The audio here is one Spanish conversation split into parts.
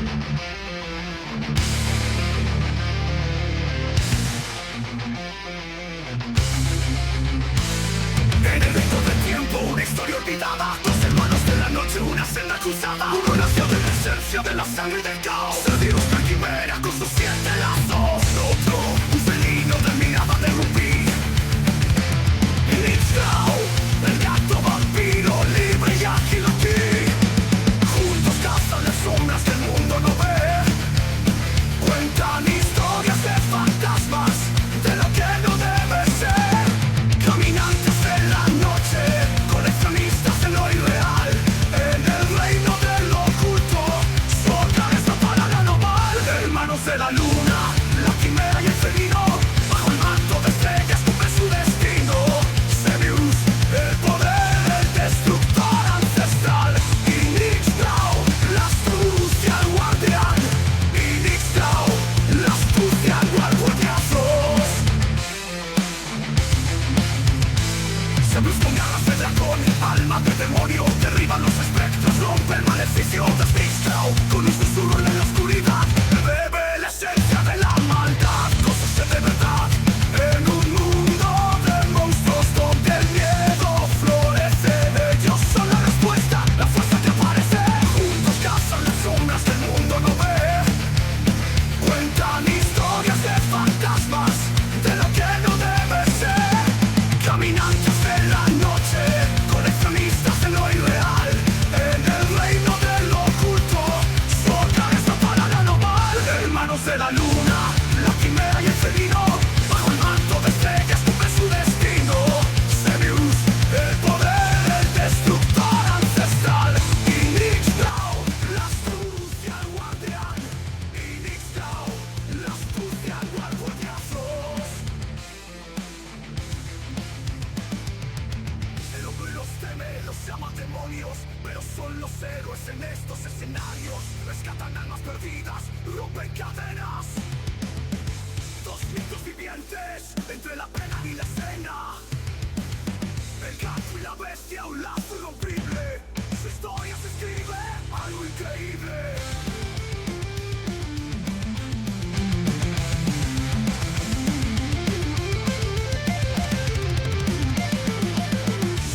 En el viento del tiempo, una historia olvidada. Dos hermanos de la noche, una senda cruzada. Uno nació de la esencia de la sangre del caos. Se dio una quimera con sus 7 lazos. Otro, un felino de mirada de rubí. It's now, el gato vampiro libre y ágil aquí. Juntos cazan las sombras que el mundo no ve. Cuentan historias de fantasmas, de lo que no debe ser. Caminantes de la noche, coleccionistas de lo irreal. En el reino de lo oculto, su hogar es la paranormal. Hermanos de la luna, la quimera y el felino. Bajo el manto de estrellas cumple su destino. Sebius, el poder del destructor ancestral. Inixtao, la astucia al guardián. Inixtao, la astucia al guardiazos. Sebius con garras de dragón, alma de demonio. Derriban los espectros, rompe el maleficio de Inixtao. Con un susurro en la oscuridad, bebe la esencia de la maldad. Cosas de verdad, en un mundo de monstruos donde el miedo florece. Ellos son la respuesta, la fuerza que aparece. Juntos cazan las sombras que el mundo no ve. Cuentan historias de fantasmas, de lo que no debe ser. Caminantes de la noche, coleccionistas de lo irreal. En el reino de lo oculto, su hogar es la paranormal. Hermanos de la luna, la quimera y el felino. Bajo el manto de estrellas cumple su destino. Sebius, el poder del destructor ancestral. Inixtao, la astucia al guardián. Inixtao, la astucia al guardiazos. El hombre los teme, los llama demonios, pero son los héroes en estos escenarios. Rescatan almas perdidas, rompen cadenas. Dos mitos vivientes, entre la pena y la escena. El gato y la bestia, un lazo irrompible. Su historia se escribe, algo increíble.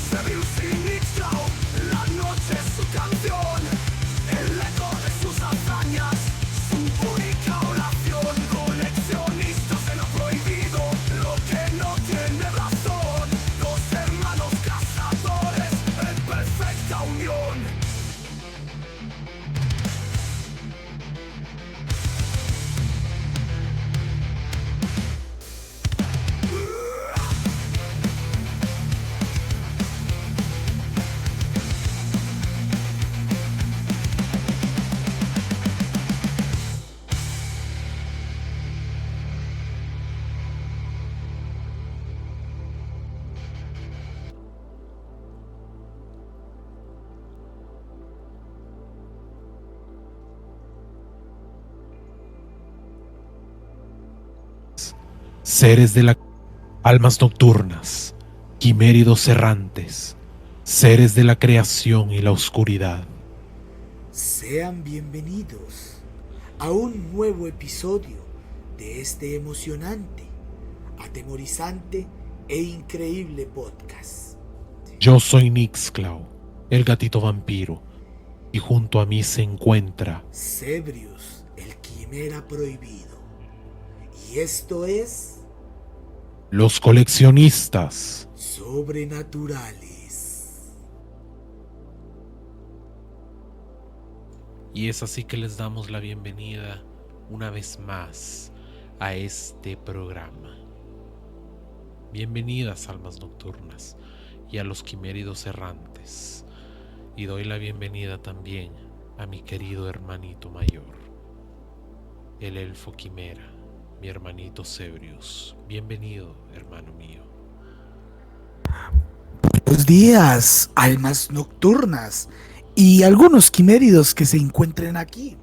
Sebius Inixtao, la noche es su canción. El eco de sus hazañas, su única oración. Coleccionistas de lo prohibido, lo que no tiene razón. Dos hermanos cazadores en perfecta unión. Seres de la almas nocturnas, quiméridos errantes, seres de la creación y la oscuridad. Sean bienvenidos a un nuevo episodio de este emocionante, atemorizante e increíble podcast. Yo soy Nixtao, el gatito vampiro, y junto a mí se encuentra Sebrius, el quimera prohibido. Y esto es los coleccionistas. Sobrenaturales. Y es así que les damos la bienvenida una vez más a este programa. Bienvenidas almas nocturnas y a los quiméridos errantes. Y doy la bienvenida también a mi querido hermanito mayor, el elfo quimera, mi hermanito Sebrius. Bienvenido, hermano mío. Buenos días, almas nocturnas y algunos quiméridos que se encuentren aquí.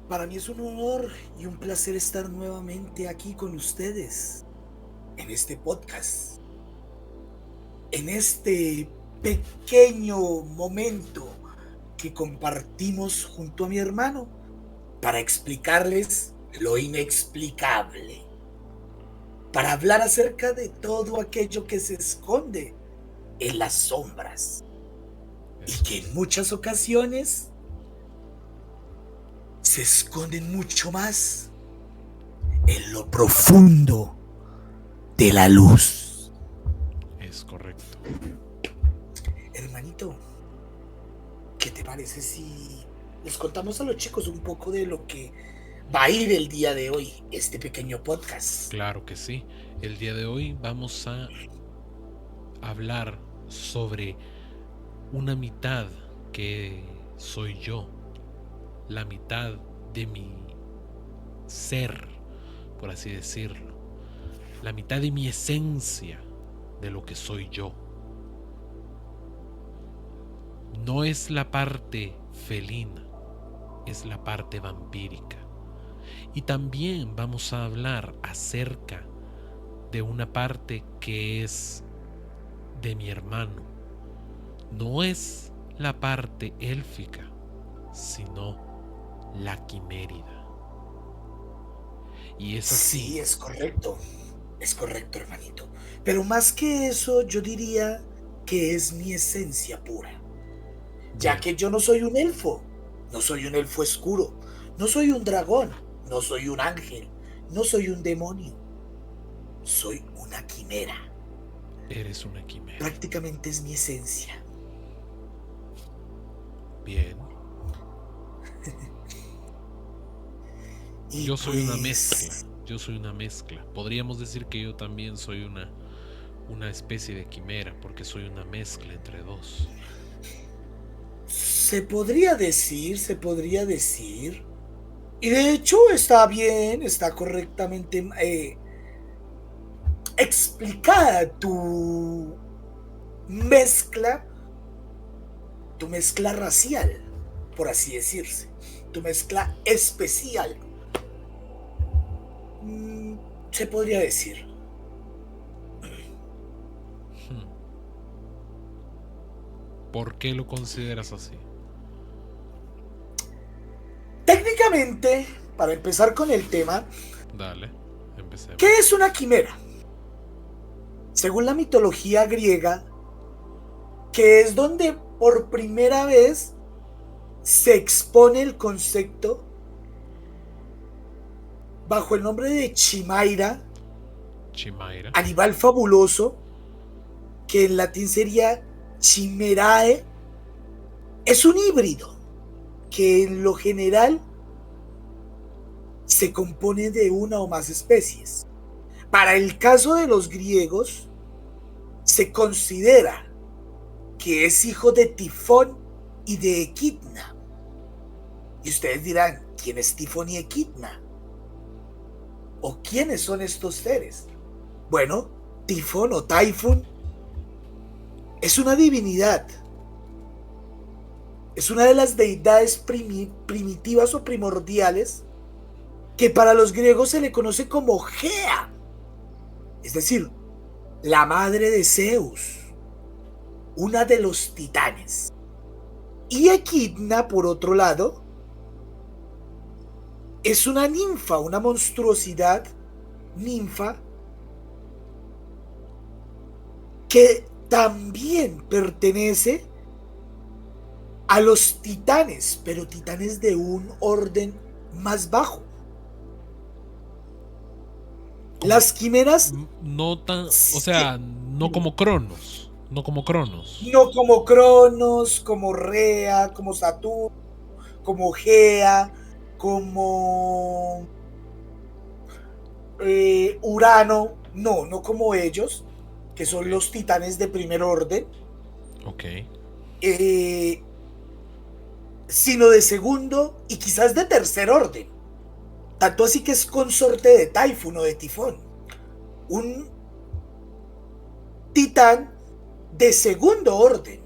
Para mí es un honor y un placer estar nuevamente aquí con ustedes en este podcast, en este pequeño momento que compartimos junto a mi hermano para explicarles lo inexplicable, para hablar acerca de todo aquello que se esconde en las sombras y que en muchas ocasiones se esconden mucho más en lo profundo de la luz. Es correcto. Hermanito, ¿qué te parece si les contamos a los chicos un poco de lo que va a ir el día de hoy, este pequeño podcast? Claro que sí. El día de hoy vamos a hablar sobre una mitad que soy yo, la mitad de mi ser, por así decirlo, la mitad de mi esencia de lo que soy yo. No es la parte felina, es la parte vampírica. Y también vamos a hablar acerca de una parte que es de mi hermano. No es la parte élfica, sino la quimérida. Y es así. Sí, es correcto, hermanito. Pero más que eso, yo diría que es mi esencia pura. Ya que yo no soy un elfo, no soy un elfo oscuro, no soy un dragón, no soy un ángel, no soy un demonio, soy una quimera. Eres una quimera. Prácticamente es mi esencia. Bien. Y Yo soy una pues, mezcla. Yo soy una mezcla. Podríamos decir que yo también soy una especie de quimera, porque soy una mezcla entre dos. se podría decir. Y de hecho está bien, está correctamente explicada mezcla, tu mezcla racial, por así decirse, tu mezcla especial. Se podría decir. ¿Por qué lo consideras así? Técnicamente, para empezar con el tema, Dale, empecemos. ¿qué es una quimera? Según la mitología griega, que es donde por primera vez se expone el concepto bajo el nombre de Chimaira, Chimaira. animal fabuloso, que en latín sería Chimerae, es un híbrido que en lo general se compone de una o más especies. Para el caso de los griegos, se considera que es hijo de Tifón y de Equidna. Y ustedes dirán, ¿quién es Tifón y Equidna? ¿O quiénes son estos seres? Bueno, Tifón o Typhon es una divinidad. Es una de las deidades primitivas o primordiales que para los griegos se le conoce como Gea, es decir, la madre de Zeus, una de los titanes. Y Equidna, por otro lado, es una ninfa, una monstruosidad ninfa que también pertenece a los titanes, pero titanes de un orden más bajo. Las quimeras No tan, o sea, no como Cronos, no como Cronos. no como Cronos, como Rea, como Saturno, como Gea, como Urano, no como ellos, que son los titanes de primer orden, Ok. sino de segundo y quizás de tercer orden. Tanto así que es consorte de Typhon o de Tifón, un titán de segundo orden.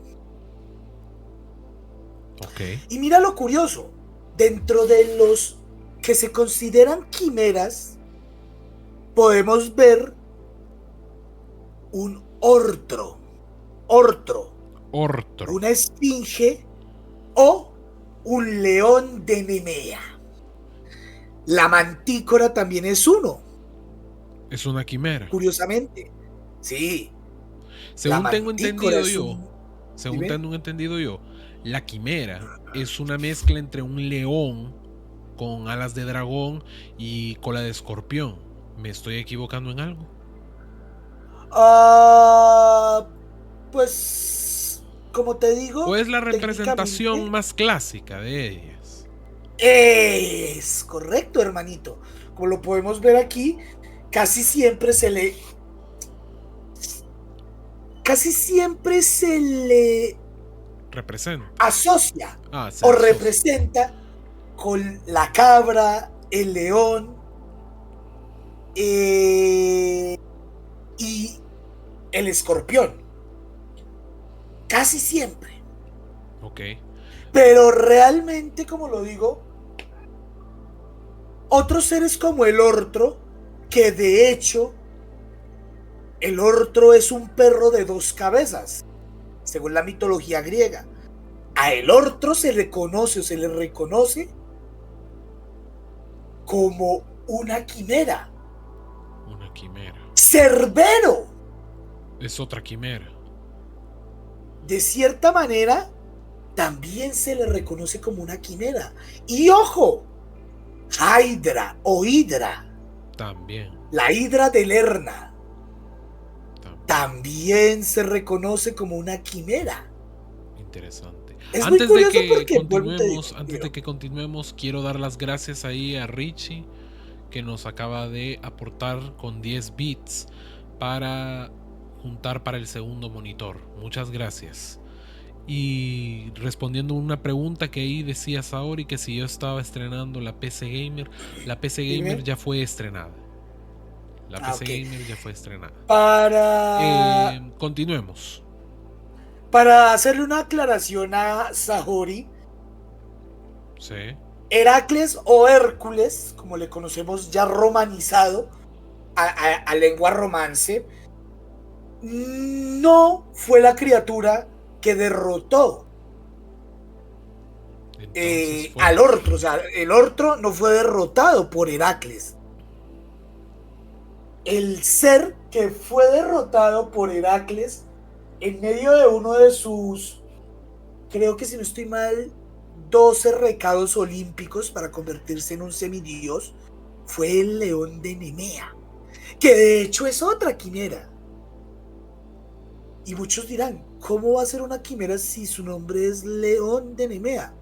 Ok. Y mira lo curioso, dentro de los que se consideran quimeras, podemos ver un ortro, Ortro. una esfinge o un león de Nemea. La mantícora también es uno. Es una quimera. Curiosamente. Sí. La Según tengo mantícora entendido es yo, un... según Dime. tengo entendido yo, la quimera es una mezcla entre un león con alas de dragón y cola de escorpión. ¿Me estoy equivocando en algo? Ah, pues, como te ¿O digo, es la representación técnicamente más clásica de ellas? es correcto, hermanito. Como lo podemos ver aquí, casi siempre se le, casi siempre se le Representa. asocia Ah, se o asocia. representa con la cabra, el león eh, y el escorpión. Casi siempre. Ok. Pero realmente, como lo digo, otros seres como el ortro, que de hecho el ortro es un perro de dos cabezas, según la mitología griega. A el ortro se le conoce o se le reconoce como una quimera. Una quimera. Cerbero, Es otra quimera. de cierta manera, también se le reconoce como una quimera. Y ojo, Hydra o Hidra, También. la Hidra de Lerna, También. también se reconoce como una quimera. Interesante. Es muy curioso porque, vuelvo y te digo, Antes de que continuemos, quiero dar las gracias ahí a Richie, que nos acaba de aportar con 10 bits para juntar para el segundo monitor. Muchas gracias. Y respondiendo una pregunta que ahí decía Saori, que si yo estaba estrenando la PC Gamer, la PC Gamer dime. ya fue estrenada. La PC Ok. Gamer ya fue estrenada. Para, Continuemos. para hacerle una aclaración a Sahori, Sí. Heracles o Hércules, como le conocemos ya romanizado a lengua romance, no fue la criatura que derrotó Entonces fue. al Ortro. O sea, el Ortro no fue derrotado por Heracles. El ser que fue derrotado por Heracles en medio de uno de sus, creo que si no estoy mal, 12 recados olímpicos para convertirse en un semidios, fue el león de Nemea, que de hecho es otra quimera. Y muchos dirán, ¿cómo va a ser una quimera si su nombre es León de Nemea?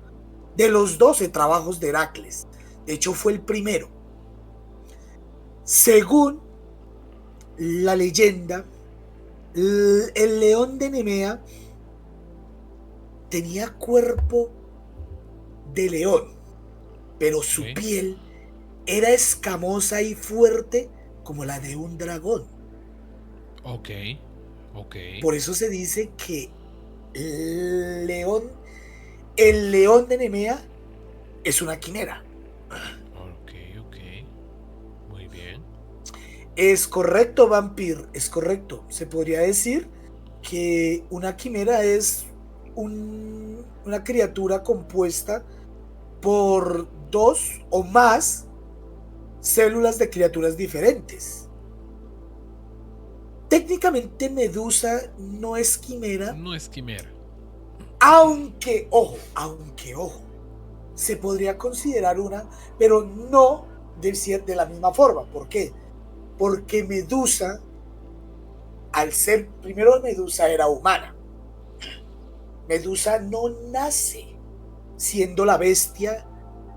De los 12 trabajos de Heracles. De hecho, fue el primero. Según la leyenda, el león de Nemea tenía cuerpo de león, pero su Ok. piel era escamosa y fuerte como la de un dragón. Ok. Ok. Por eso se dice que el león, el león de Nemea es una quimera. Ok. Ok. Muy bien. Es correcto, Vampir, es correcto. Se podría decir que una quimera es una criatura compuesta por dos o más células de criaturas diferentes. Técnicamente Medusa no es quimera, No es quimera. aunque ojo, se podría considerar una, pero no de la misma forma. ¿Por qué? Porque Medusa, al ser, primero Medusa era humana. Medusa no nace siendo la bestia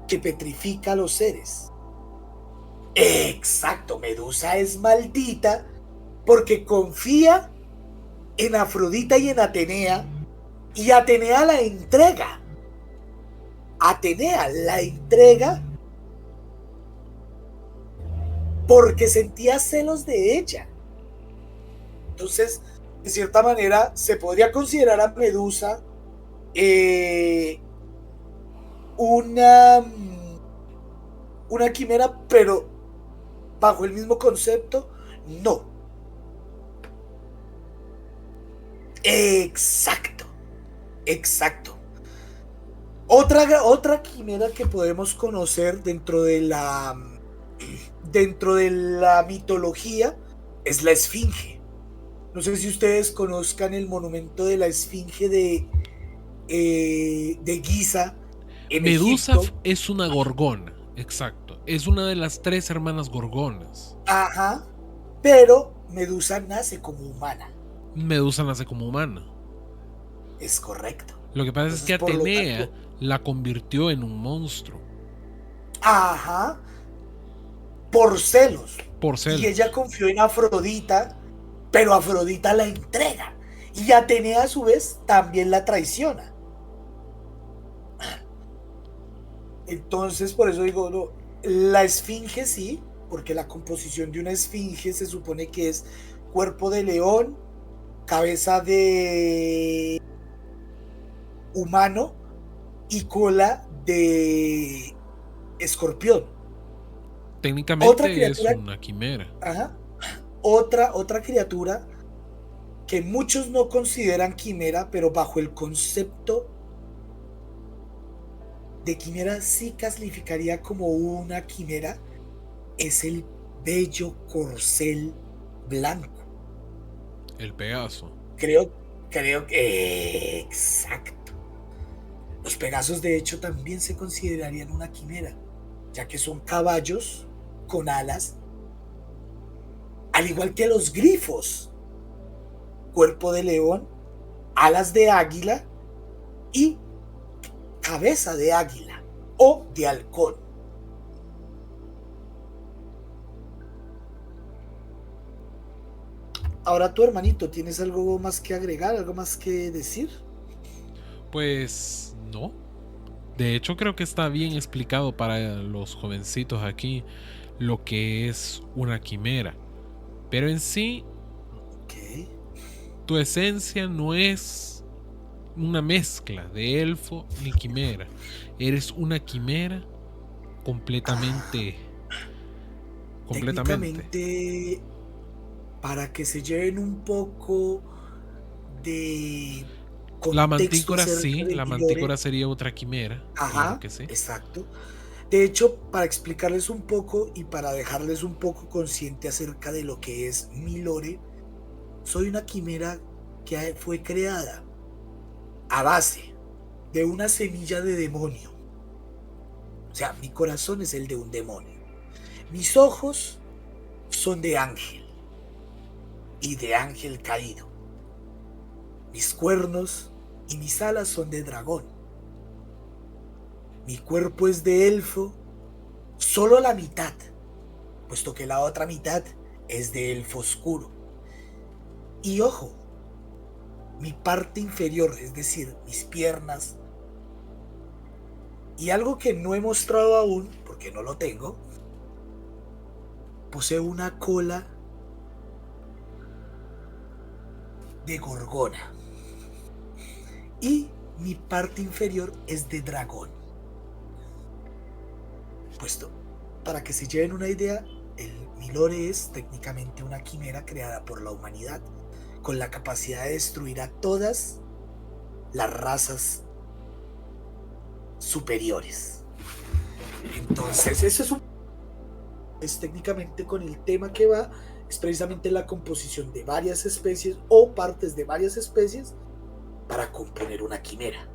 que petrifica a los seres. Exacto, Medusa es maldita porque confía en Afrodita y en Atenea, y Atenea la entrega. Atenea la entrega porque sentía celos de ella. Entonces, de cierta manera, se podría considerar a Medusa una, una quimera, pero bajo el mismo concepto, no. Exacto, exacto. Otra quimera que podemos conocer dentro de la mitología es la esfinge. No sé si ustedes conozcan el monumento de la esfinge de Giza en Medusa Egipto. es una gorgona, exacto. Es una de las 3 hermanas gorgonas. Ajá, pero Medusa nace como humana. Medusa nace como humana. Es correcto. Lo que pasa es Entonces, que por lo Atenea tanto, la convirtió en un monstruo. ajá, por celos. Por Y celos. ella confió en Afrodita, pero Afrodita la entrega. Y Atenea a su vez también la traiciona. Entonces, por eso digo, no, la esfinge sí, porque la composición de una esfinge se supone que es cuerpo de león, cabeza de humano y cola de escorpión. Otra Técnicamente es criatura, una quimera. ajá, otra criatura que muchos no consideran quimera, pero bajo el concepto de quimera sí clasificaría como una quimera, es el bello corcel blanco. El Pegaso. Creo que exacto. Los Pegasos de hecho también se considerarían una quimera, ya que son caballos con alas, al igual que los grifos, cuerpo de león, alas de águila y cabeza de águila o de halcón. Ahora tú, hermanito, ¿tienes algo más que agregar, algo más que decir? Pues no. De hecho creo que está bien explicado para los jovencitos aquí lo que es una quimera. Pero en sí, Ok. tu esencia no es una mezcla de elfo ni quimera. Eres una quimera completamente. Completamente. Técnicamente, para que se lleven un poco de La contexto mantícora acerca sí, de la mi lore. mantícora sería otra quimera, claro Ajá, que sí. exacto. De hecho, para explicarles un poco y para dejarles un poco consciente acerca de lo que es mi lore, soy una quimera que fue creada a base de una semilla de demonio. O sea, mi corazón es el de un demonio. Mis ojos son de ángel y de ángel caído. Mis cuernos y mis alas son de dragón. Mi cuerpo es de elfo, solo la mitad, puesto que la otra mitad es de elfo oscuro. Y ojo, mi parte inferior, es decir, mis piernas, y algo que no he mostrado aún, porque no lo tengo, posee una cola de gorgona. Y mi parte inferior es de dragón. Puesto, para que se lleven una idea, mi lore es técnicamente una quimera creada por la humanidad, con la capacidad de destruir a todas las razas superiores. Entonces, eso es técnicamente con el tema que va, es precisamente la composición de varias especies o partes de varias especies para componer una quimera.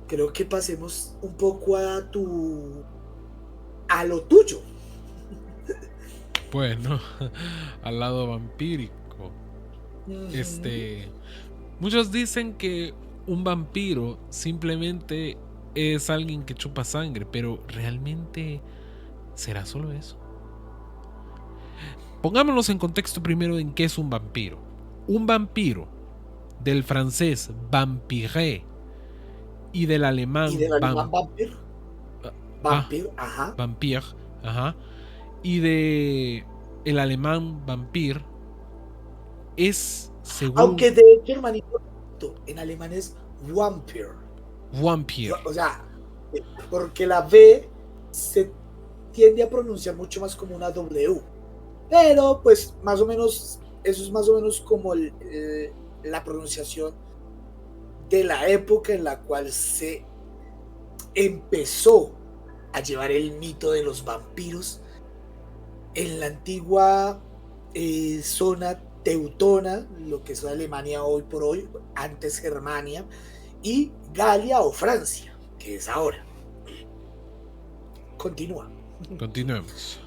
Creo que pasemos un poco a lo tuyo. Bueno, al lado vampírico. Muchos dicen que un vampiro simplemente es alguien que chupa sangre, pero realmente ¿será solo eso? Pongámonos en contexto primero en qué es un vampiro. Un vampiro, del francés vampire y del alemán vampir, ajá. vampire, ajá, y de el alemán vampir es según Aunque de hecho, hermanito, en alemán es Vampir. vampire. O sea, porque la V se tiende a pronunciar mucho más como una W. Pero, pues, más o menos, eso es más o menos como la pronunciación de la época en la cual se empezó a llevar el mito de los vampiros en la antigua zona teutona, lo que es Alemania hoy por hoy, antes Germania, y Galia o Francia, que es ahora. Continúa. Continuemos.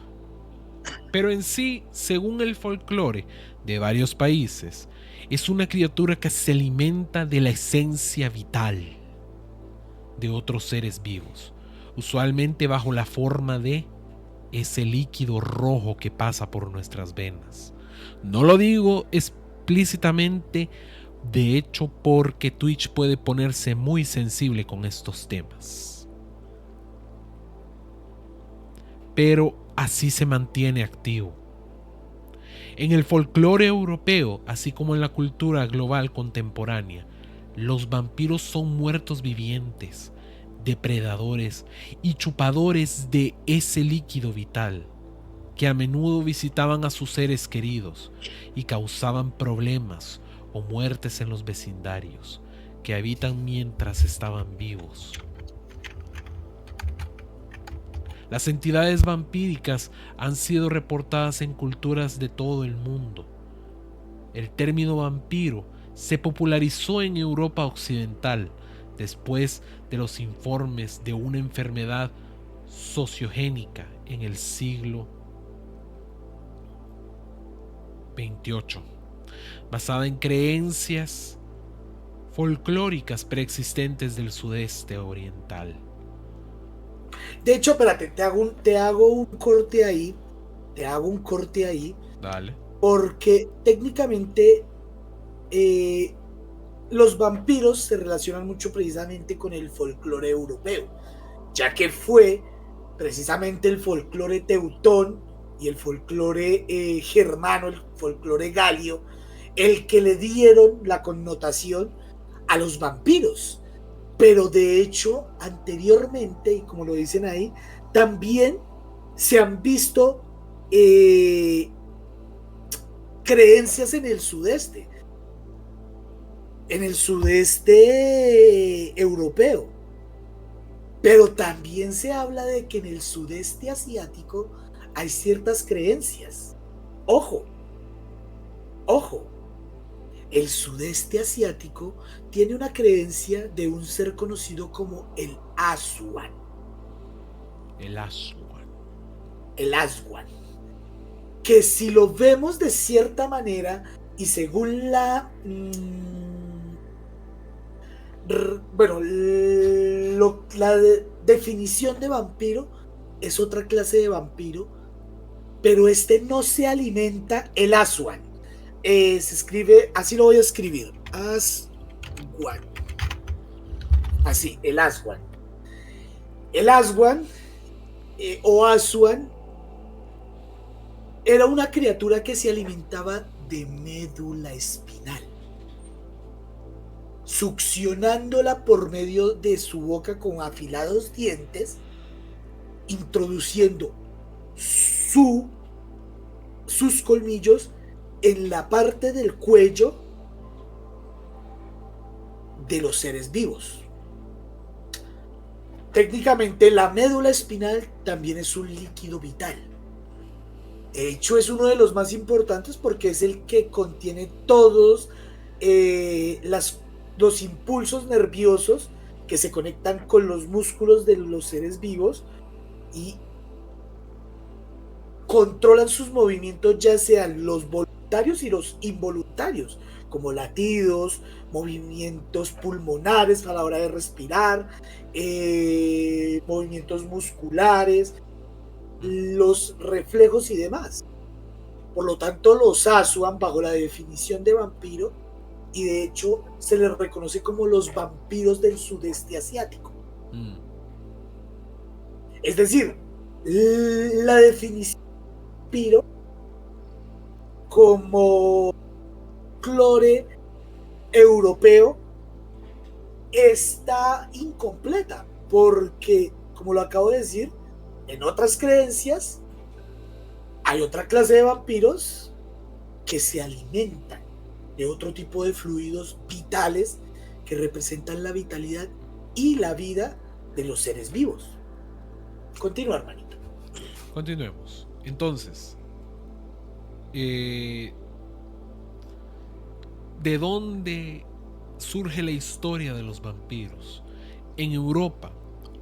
Pero en sí, según el folclore de varios países, es una criatura que se alimenta de la esencia vital de otros seres vivos, usualmente bajo la forma de ese líquido rojo que pasa por nuestras venas. No lo digo explícitamente, de hecho, porque Twitch puede ponerse muy sensible con estos temas. Pero así se mantiene activo. En el folclore europeo, así como en la cultura global contemporánea, los vampiros son muertos vivientes, depredadores y chupadores de ese líquido vital, que a menudo visitaban a sus seres queridos y causaban problemas o muertes en los vecindarios que habitan mientras estaban vivos. Las entidades vampíricas han sido reportadas en culturas de todo el mundo. El término vampiro se popularizó en Europa occidental después de los informes de una enfermedad sociogénica en el siglo XXVIII, basada en creencias folclóricas preexistentes del sudeste oriental. De hecho, espérate, te hago un corte ahí. Dale. Porque técnicamente los vampiros se relacionan mucho precisamente con el folclore europeo, ya que fue precisamente el folclore teutón y el folclore germano, el folclore galio, el que le dieron la connotación a los vampiros. Pero de hecho, anteriormente, y como lo dicen ahí, también se han visto creencias en el sudeste europeo. Pero también se habla de que en el sudeste asiático hay ciertas creencias. Ojo. El sudeste asiático tiene una creencia de un ser conocido como el Aswan. El Aswan. Que si lo vemos de cierta manera y según la definición de vampiro, es otra clase de vampiro, pero este no se alimenta. El Aswan se escribe, así lo voy a escribir, Aswan, así, el Aswan o Aswan era una criatura que se alimentaba de médula espinal, succionándola por medio de su boca con afilados dientes, introduciendo sus colmillos en la parte del cuello de los seres vivos. Técnicamente la médula espinal también es un líquido vital. De hecho, es uno de los más importantes porque es el que contiene todos los impulsos nerviosos que se conectan con los músculos de los seres vivos y controlan sus movimientos, ya sean los voluntarios y los involuntarios, como latidos, movimientos pulmonares a la hora de respirar, movimientos musculares, los reflejos y demás. Por lo tanto, los Aswan, bajo la definición de vampiro, y de hecho se les reconoce como los vampiros del sudeste asiático. Es decir, la definición de vampiro como folclore europeo está incompleta, porque, como lo acabo de decir, en otras creencias hay otra clase de vampiros que se alimentan de otro tipo de fluidos vitales que representan la vitalidad y la vida de los seres vivos. Continúa, hermanito. Continuemos. Entonces, ¿de dónde surge la historia de los vampiros? En Europa,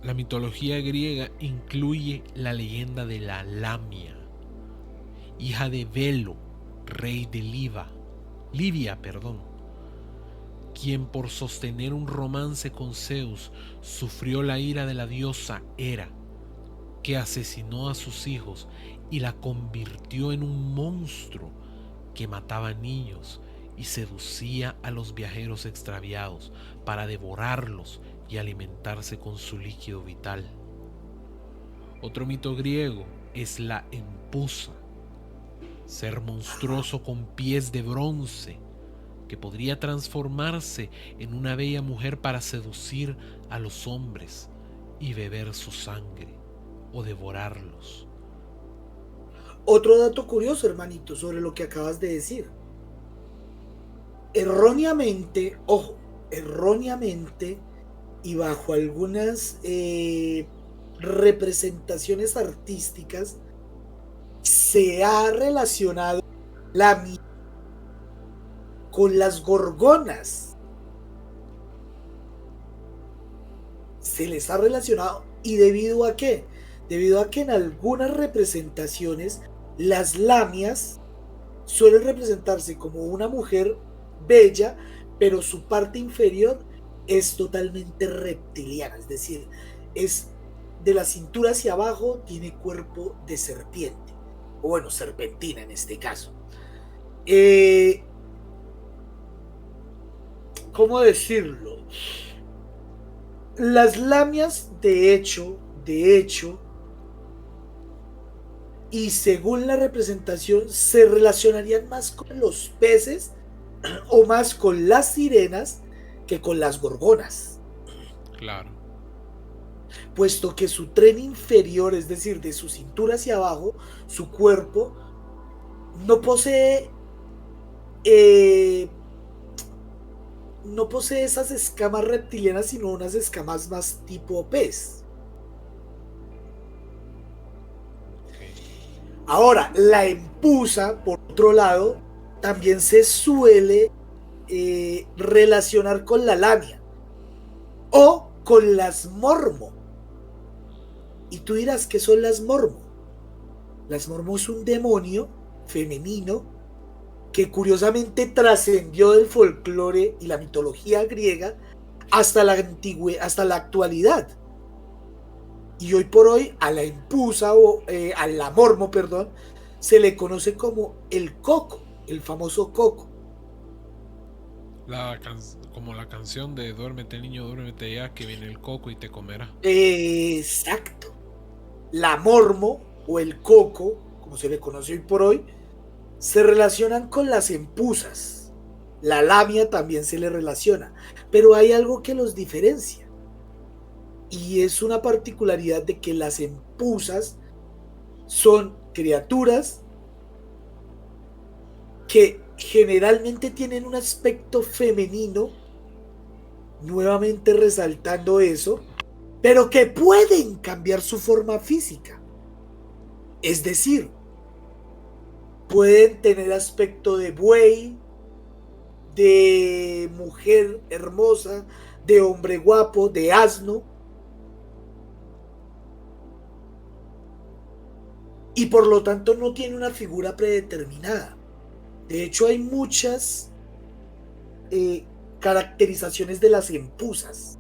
la mitología griega incluye la leyenda de la Lamia, hija de Velo, rey de Libia, quien por sostener un romance con Zeus sufrió la ira de la diosa Hera, que asesinó a sus hijos y la convirtió en un monstruo que mataba niños y seducía a los viajeros extraviados para devorarlos y alimentarse con su líquido vital. Otro mito griego es la empusa, ser monstruoso con pies de bronce que podría transformarse en una bella mujer para seducir a los hombres y beber su sangre o devorarlos. Otro dato curioso, hermanito, sobre lo que acabas de decir. Erróneamente, ojo, erróneamente y bajo algunas representaciones artísticas, se ha relacionado la con las gorgonas. Se les ha relacionado. ¿Y debido a qué? Debido a que en algunas representaciones las lamias suelen representarse como una mujer bella, pero su parte inferior es totalmente reptiliana, es decir, es de la cintura hacia abajo, tiene cuerpo de serpiente, o bueno, serpentina en este caso. ¿Cómo decirlo? Las lamias, de hecho, y según la representación, se relacionarían más con los peces o más con las sirenas que con las gorgonas. Claro. Puesto que su tren inferior, es decir, de su cintura hacia abajo, su cuerpo, no posee esas escamas reptilianas, sino unas escamas más tipo pez. Ahora, la empusa, por otro lado, también se suele relacionar con la lamia o con las mormo. Y tú dirás, ¿qué son las mormo? Las mormo es un demonio femenino que curiosamente trascendió del folclore y la mitología griega hasta la actualidad. Y hoy por hoy a la empusa o a la mormo, perdón, se le conoce como el coco, el famoso coco. Como la canción de Duérmete niño, duérmete ya, que viene el coco y te comerá. Exacto. La mormo o el coco, como se le conoce hoy por hoy, se relacionan con las empusas. La lamia también se le relaciona, pero hay algo que los diferencia. Y es una particularidad de que las empusas son criaturas que generalmente tienen un aspecto femenino, nuevamente resaltando eso, pero que pueden cambiar su forma física. Es decir, pueden tener aspecto de buey, de mujer hermosa, de hombre guapo, de asno. Y por lo tanto no tiene una figura predeterminada. De hecho, hay muchas caracterizaciones de las empusas.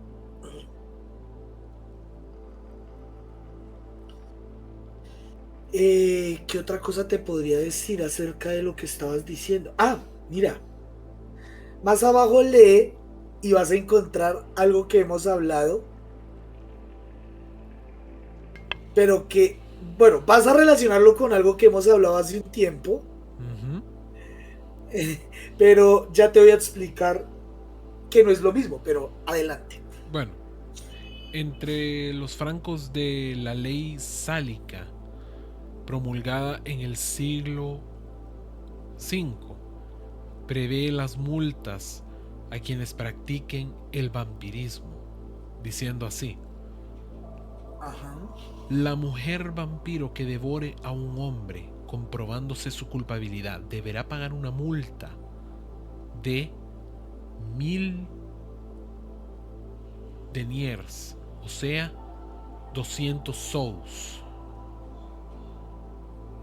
¿Qué otra cosa te podría decir acerca de lo que estabas diciendo? Ah, mira. Más abajo lee y vas a encontrar algo que hemos hablado. Pero que, bueno, vas a relacionarlo con algo que hemos hablado hace un tiempo. Pero ya te voy a explicar que no es lo mismo, pero adelante. Bueno, entre los francos de la ley sálica, promulgada en el siglo V, prevé las multas a quienes practiquen el vampirismo, diciendo así: Ajá. la mujer vampiro que devore a un hombre, comprobándose su culpabilidad, deberá pagar una multa de 1000 deniers, o sea, 200 sous.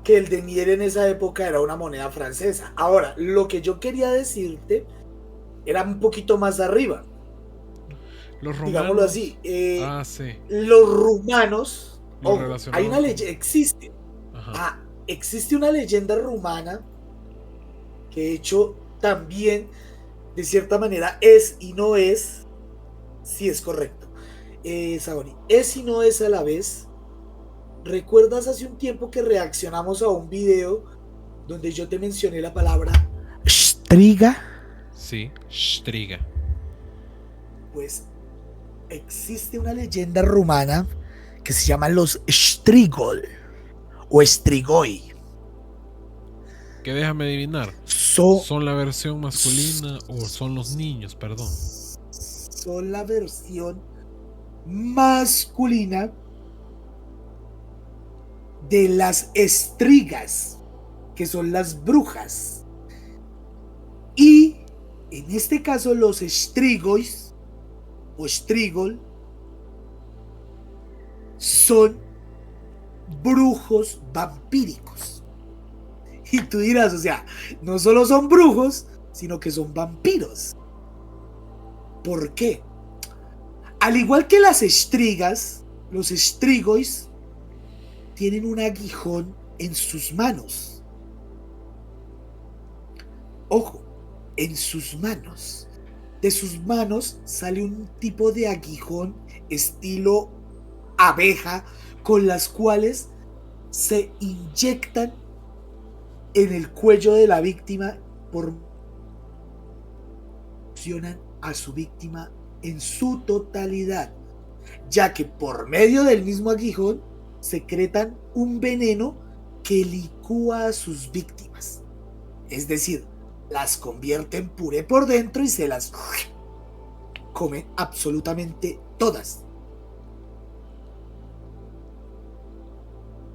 Que el denier en esa época era una moneda francesa. Ahora, lo que yo quería decirte era un poquito más arriba. Los Digámoslo romanos. así. Sí. Los rumanos. Lo Ojo, hay una relacionaban leyenda. con. Existe. Ajá. Existe una leyenda rumana que de hecho también de cierta manera es y no es. Sí, es correcto. Sabori, es y no es a la vez. ¿Recuerdas hace un tiempo que reaccionamos a un video donde yo te mencioné la palabra Striga? Sí, Striga. Pues existe una leyenda rumana que se llama los Strigoi o Strigoi. Que déjame adivinar. ¿Son la versión masculina o son los niños, perdón? Son la versión masculina de las estrigas, que son las brujas. Y en este caso los Strigois o Strigol son brujos vampíricos. Y tú dirás, o sea, no solo son brujos, sino que son vampiros. ¿Por qué? Al igual que las estrigas, los Strigois tienen un aguijón en sus manos. Ojo, en sus manos. De sus manos sale un tipo de aguijón estilo abeja con las cuales se inyectan en el cuello de la víctima por a su víctima en su totalidad, ya que por medio del mismo aguijón secretan un veneno que licúa a sus víctimas, es decir, las convierte en puré por dentro y se las come absolutamente todas.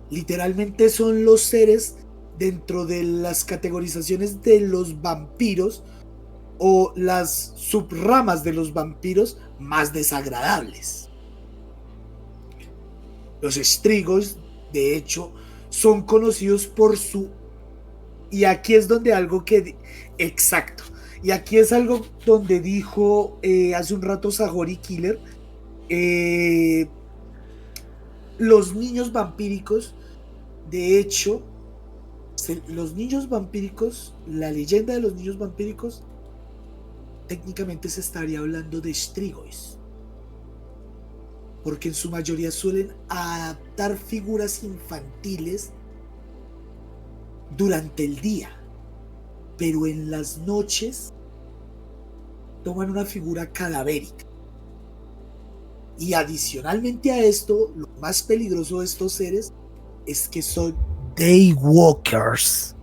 Literalmente son los seres dentro de las categorizaciones de los vampiros o las subramas de los vampiros más desagradables. Los Strigos, de hecho, son conocidos por su... Y aquí es donde algo que... Exacto. Y aquí es algo donde dijo hace un rato Sahori Killer. Los niños vampíricos, de hecho, los niños vampíricos, la leyenda de los niños vampíricos, técnicamente se estaría hablando de Strigois, porque en su mayoría suelen adaptar figuras infantiles durante el día, pero en las noches toman una figura cadavérica. Y adicionalmente a esto, lo más peligroso de estos seres es que son daywalkers.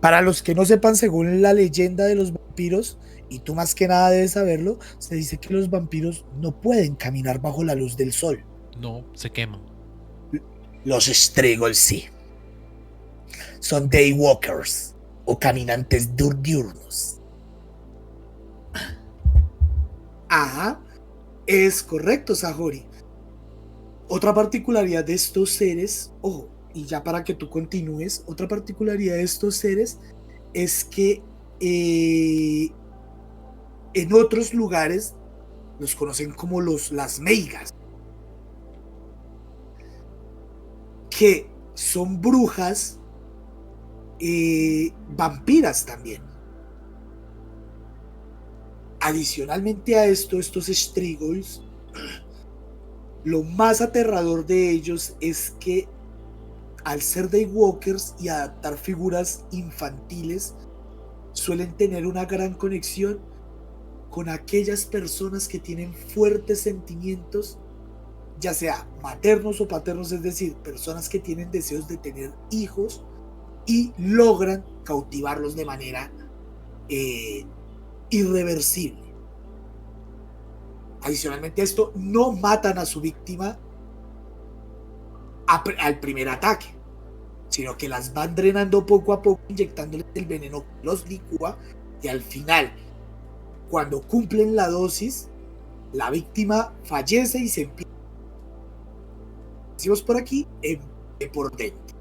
Para los que no sepan, según la leyenda de los vampiros, y tú más que nada debes saberlo, se dice que los vampiros no pueden caminar bajo la luz del sol. No, se queman. Los Strigol sí. Son daywalkers o caminantes diurnos. Ajá, es correcto, Sahori. Otra particularidad de estos seres, ojo, y ya para que tú continúes, otra particularidad de estos seres es que en otros lugares los conocen como las meigas, que son brujas vampiras también. Adicionalmente a esto, estos Strigois, lo más aterrador de ellos es que al ser daywalkers y adaptar figuras infantiles, suelen tener una gran conexión con aquellas personas que tienen fuertes sentimientos, ya sea maternos o paternos, es decir, personas que tienen deseos de tener hijos y logran cautivarlos de manera irreversible. Adicionalmente a esto, no matan a su víctima al primer ataque, sino que las van drenando poco a poco, inyectándoles el veneno que los licúa, y al final, cuando cumplen la dosis, la víctima fallece y se empieza, decimos por aquí, por dentro.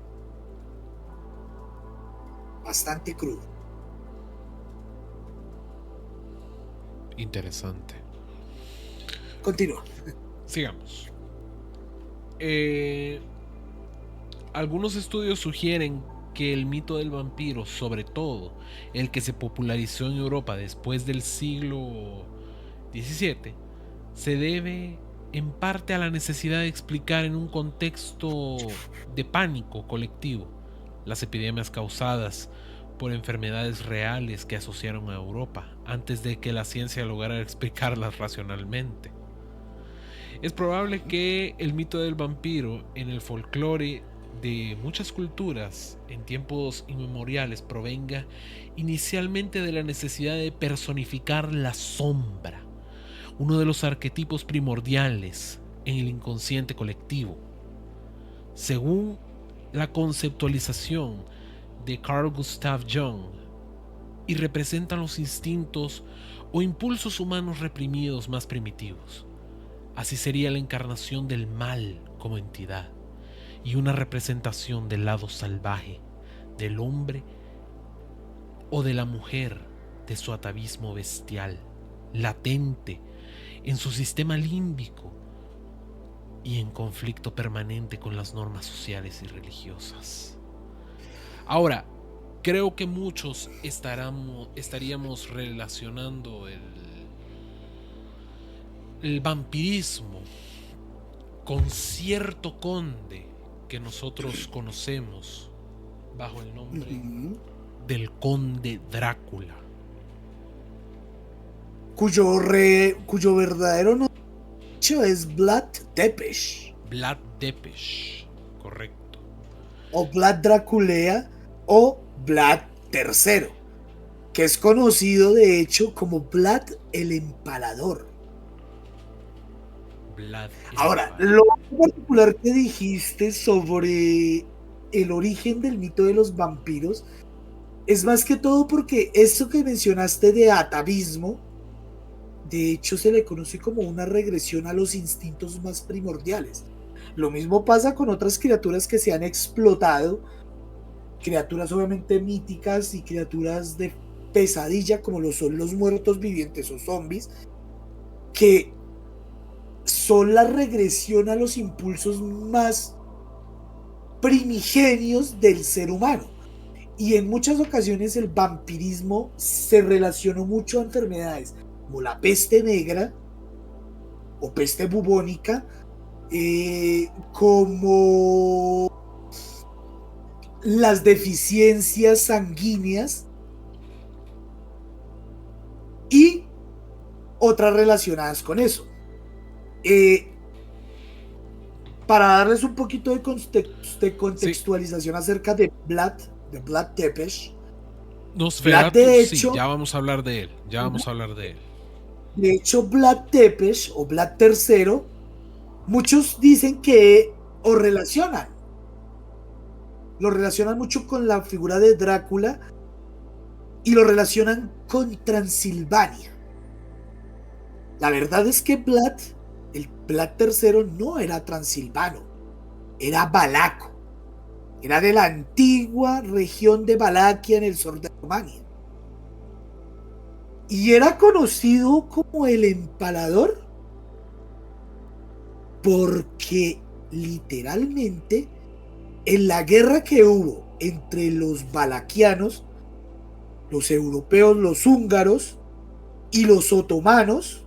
Bastante crudo. Interesante. Continúa. Sigamos. Algunos estudios sugieren que el mito del vampiro, sobre todo el que se popularizó en Europa después del siglo XVII, se debe en parte a la necesidad de explicar en un contexto de pánico colectivo las epidemias causadas por enfermedades reales que asociaron a Europa antes de que la ciencia lograra explicarlas racionalmente. Es probable que el mito del vampiro en el folclore de muchas culturas en tiempos inmemoriales provenga inicialmente de la necesidad de personificar la sombra, uno de los arquetipos primordiales en el inconsciente colectivo. Según la conceptualización de Carl Gustav Jung, y representan los instintos o impulsos humanos reprimidos más primitivos. Así sería la encarnación del mal como entidad y una representación del lado salvaje del hombre o de la mujer, de su atavismo bestial, latente en su sistema límbico y en conflicto permanente con las normas sociales y religiosas. Ahora, creo que muchos estaríamos relacionando el vampirismo con cierto conde que nosotros conocemos bajo el nombre del conde Drácula, cuyo verdadero nombre es Vlad Tepes. Vlad Tepes, correcto. O Vlad Draculea o Vlad III, que es conocido de hecho como Vlad el Empalador. Ahora, lo particular que dijiste sobre el origen del mito de los vampiros es más que todo porque esto que mencionaste de atavismo, de hecho se le conoce como una regresión a los instintos más primordiales. Lo mismo pasa con otras criaturas que se han explotado, criaturas obviamente míticas y criaturas de pesadilla como lo son los muertos vivientes o zombies, que son la regresión a los impulsos más primigenios del ser humano. Y en muchas ocasiones el vampirismo se relacionó mucho a enfermedades como la peste negra o peste bubónica, como las deficiencias sanguíneas y otras relacionadas con eso. Para darles un poquito de contextualización acerca de Vlad Tepes. Nosferatu, de hecho, sí, ya vamos a hablar de él. De hecho, Vlad Tepes o Vlad III, muchos dicen que lo relacionan mucho con la figura de Drácula y lo relacionan con Transilvania. La verdad es que el Vlad III no era transilvano, era valaco, era de la antigua región de Valaquia en el sur de Rumania. Y era conocido como el Empalador porque literalmente en la guerra que hubo entre los valaquianos, los europeos, los húngaros y los otomanos,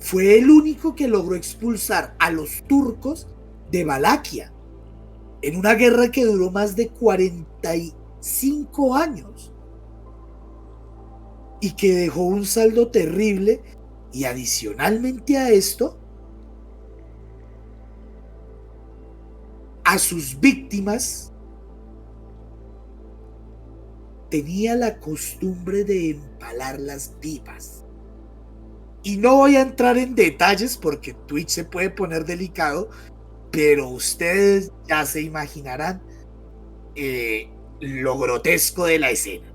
fue el único que logró expulsar a los turcos de Valaquia en una guerra que duró más de 45 años y que dejó un saldo terrible. Y adicionalmente a esto, a sus víctimas tenía la costumbre de empalarlas vivas. Y no voy a entrar en detalles porque Twitch se puede poner delicado, pero ustedes ya se imaginarán lo grotesco de la escena.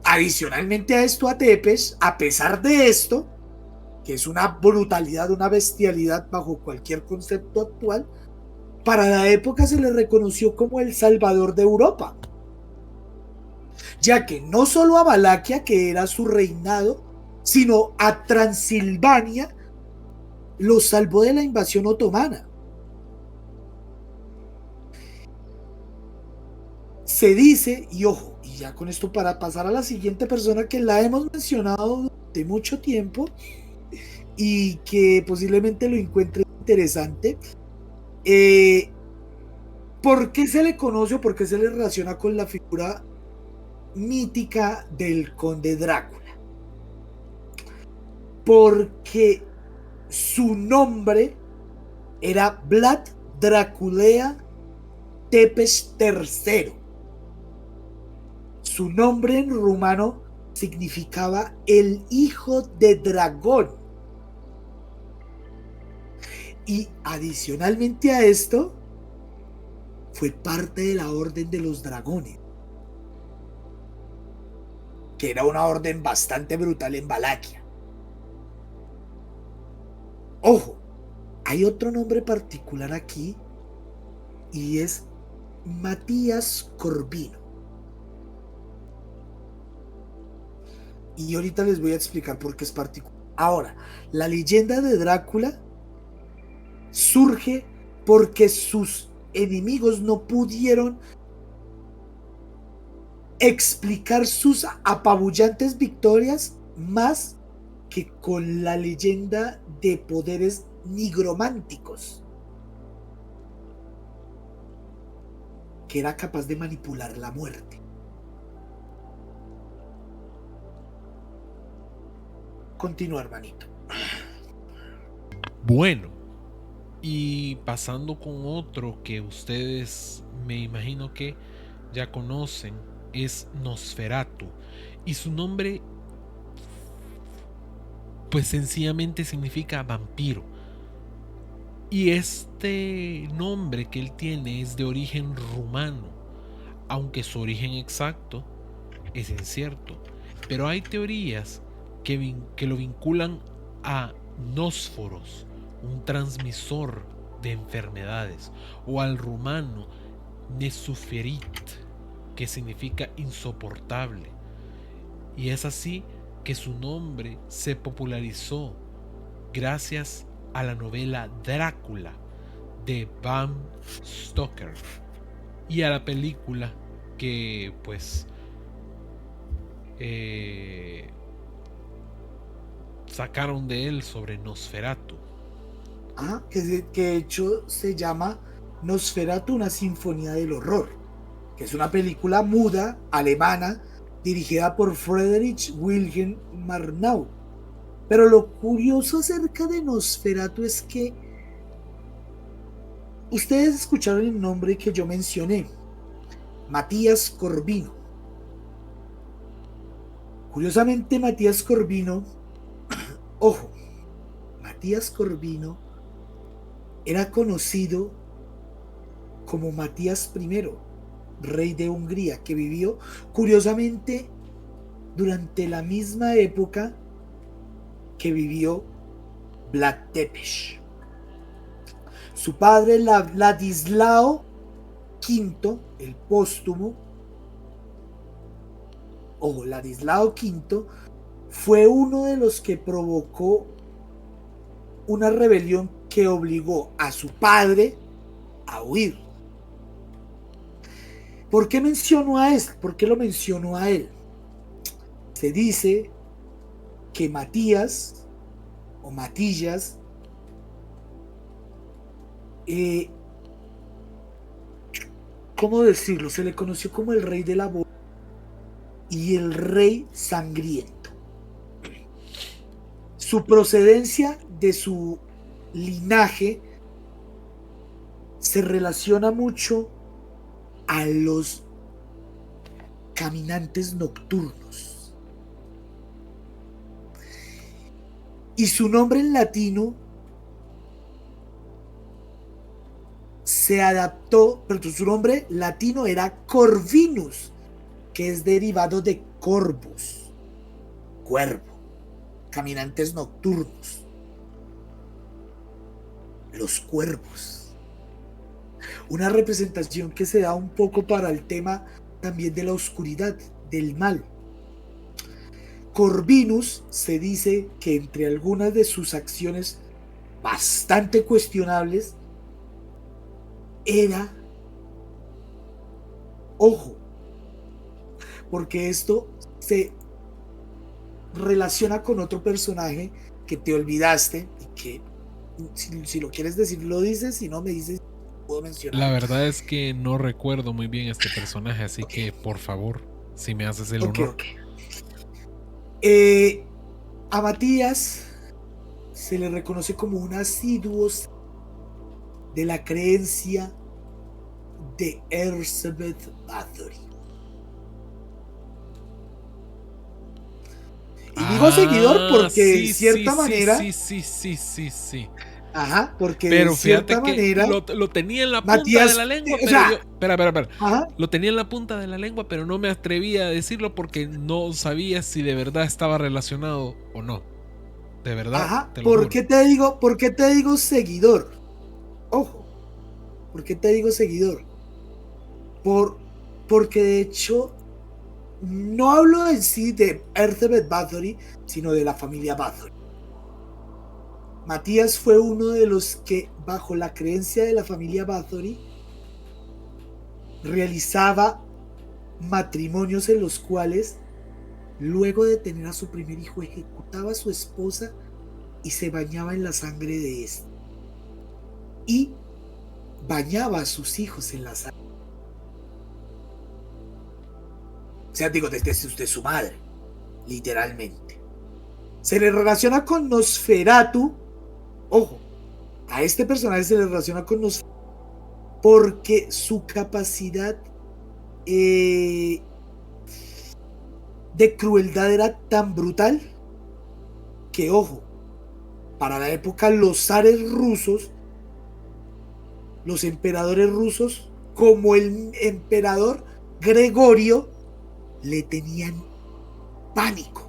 Adicionalmente a esto, a Tepes, a pesar de esto, que es una brutalidad, una bestialidad bajo cualquier concepto actual, para la época se le reconoció como el salvador de Europa, ya que no solo a Valaquia, que era su reinado, sino a Transilvania lo salvó de la invasión otomana. Se dice, y ojo, y ya con esto para pasar a la siguiente persona que la hemos mencionado durante mucho tiempo y que posiblemente lo encuentre interesante, ¿por qué se le conoce o por qué se le relaciona con la figura mítica del conde Drácula? Porque su nombre era Vlad Draculea Tepes III. Su nombre en rumano significaba el hijo de dragón. Y adicionalmente a esto, fue parte de la Orden de los Dragones, que era una orden bastante brutal en Valaquia. Ojo, hay otro nombre particular aquí y es Matías Corvino. Y ahorita les voy a explicar por qué es particular. Ahora, la leyenda de Drácula surge porque sus enemigos no pudieron explicar sus apabullantes victorias más que con la leyenda de poderes nigrománticos, que era capaz de manipular la muerte. Continúa, hermanito. Bueno, y pasando con otro que ustedes me imagino que ya conocen, es Nosferatu. Y su nombre pues sencillamente significa vampiro. Y este nombre que él tiene es de origen rumano, aunque su origen exacto es incierto. Pero hay teorías que lo vinculan a Nósforos, un transmisor de enfermedades, o al rumano Nesuferit, que significa insoportable. Y es así que su nombre se popularizó gracias a la novela Drácula de Bram Stoker y a la película que pues sacaron de él sobre Nosferatu. Que de hecho se llama Nosferatu, una sinfonía del horror, que es una película muda alemana dirigida por Friedrich Wilhelm Murnau. Pero lo curioso acerca de Nosferatu es que ustedes escucharon el nombre que yo mencioné, Matías Corvino. Curiosamente, Matías Corvino, ojo, Matías Corvino era conocido como Matías I, rey de Hungría, que vivió curiosamente durante la misma época que vivió Vlad Tepes. Su padre, Ladislao V, el póstumo, o Ladislao V, fue uno de los que provocó una rebelión que obligó a su padre a huir. ¿Por qué menciono a él? ¿Por qué lo menciono a él? Se dice que Matías o Matillas ¿cómo decirlo? Se le conoció como el rey de la boda y el rey sangriento. Su procedencia de su linaje se relaciona mucho a los caminantes nocturnos. Y su nombre en latino se adaptó, pero su nombre latino era Corvinus, que es derivado de corvus, cuervo, caminantes nocturnos. Los cuervos. Una representación que se da un poco para el tema también de la oscuridad, del mal. Corvinus se dice que entre algunas de sus acciones bastante cuestionables era, ojo, porque esto se relaciona con otro personaje que te olvidaste y que si lo quieres decir lo dices, si no me dices puedo mencionar. La verdad es que no recuerdo muy bien este personaje, así que por favor, si me haces el honor. A Matías se le reconoce como un asiduo de la creencia de Elizabeth Bathory. Y digo seguidor porque en cierta manera. Sí. Ajá, porque pero de cierta manera. Lo tenía en la punta Matías, de la lengua, o sea, Espera. Ajá. Lo tenía en la punta de la lengua, pero no me atrevía a decirlo porque no sabía si de verdad estaba relacionado o no. De verdad. Ajá. Te lo juro. ¿Por qué te digo seguidor? Ojo. ¿Por qué te digo seguidor? Porque de hecho no hablo en sí de Elizabeth Bathory, sino de la familia Bathory. Matías fue uno de los que, bajo la creencia de la familia Bathory, realizaba matrimonios en los cuales, luego de tener a su primer hijo, ejecutaba a su esposa y se bañaba en la sangre de éste. Y bañaba a sus hijos en la sangre. O sea, digo, desde su madre, literalmente. Se le relaciona con Nosferatu. Ojo, a este personaje se le relaciona con Nosferatu porque su capacidad de crueldad era tan brutal que, ojo, para la época los zares rusos, los emperadores rusos, como el emperador Gregorio, le tenían pánico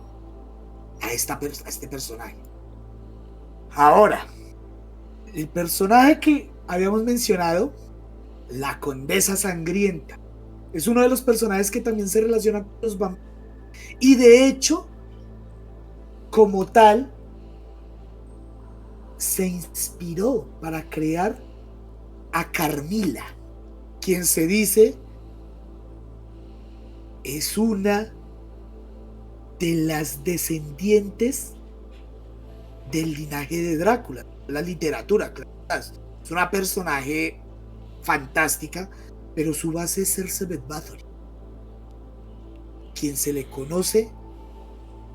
a este personaje. Ahora, el personaje que habíamos mencionado, la Condesa Sangrienta, es uno de los personajes que también se relaciona con los vampiros. Y de hecho, como tal, se inspiró para crear a Carmila, quien se dice es una de las descendientes del linaje de Drácula, la literatura, claro. Es una personaje fantástica, pero su base es Elizabeth Bathory, quien se le conoce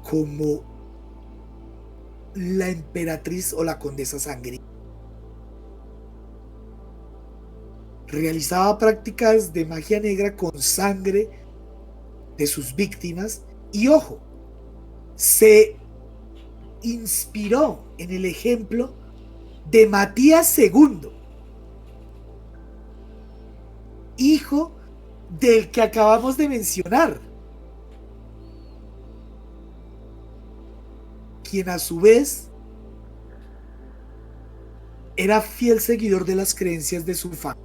como la emperatriz o la condesa sangrienta. Realizaba prácticas de magia negra con sangre de sus víctimas y, ojo, se inspiró en el ejemplo de Matías II, hijo del que acabamos de mencionar, quien a su vez era fiel seguidor de las creencias de su familia.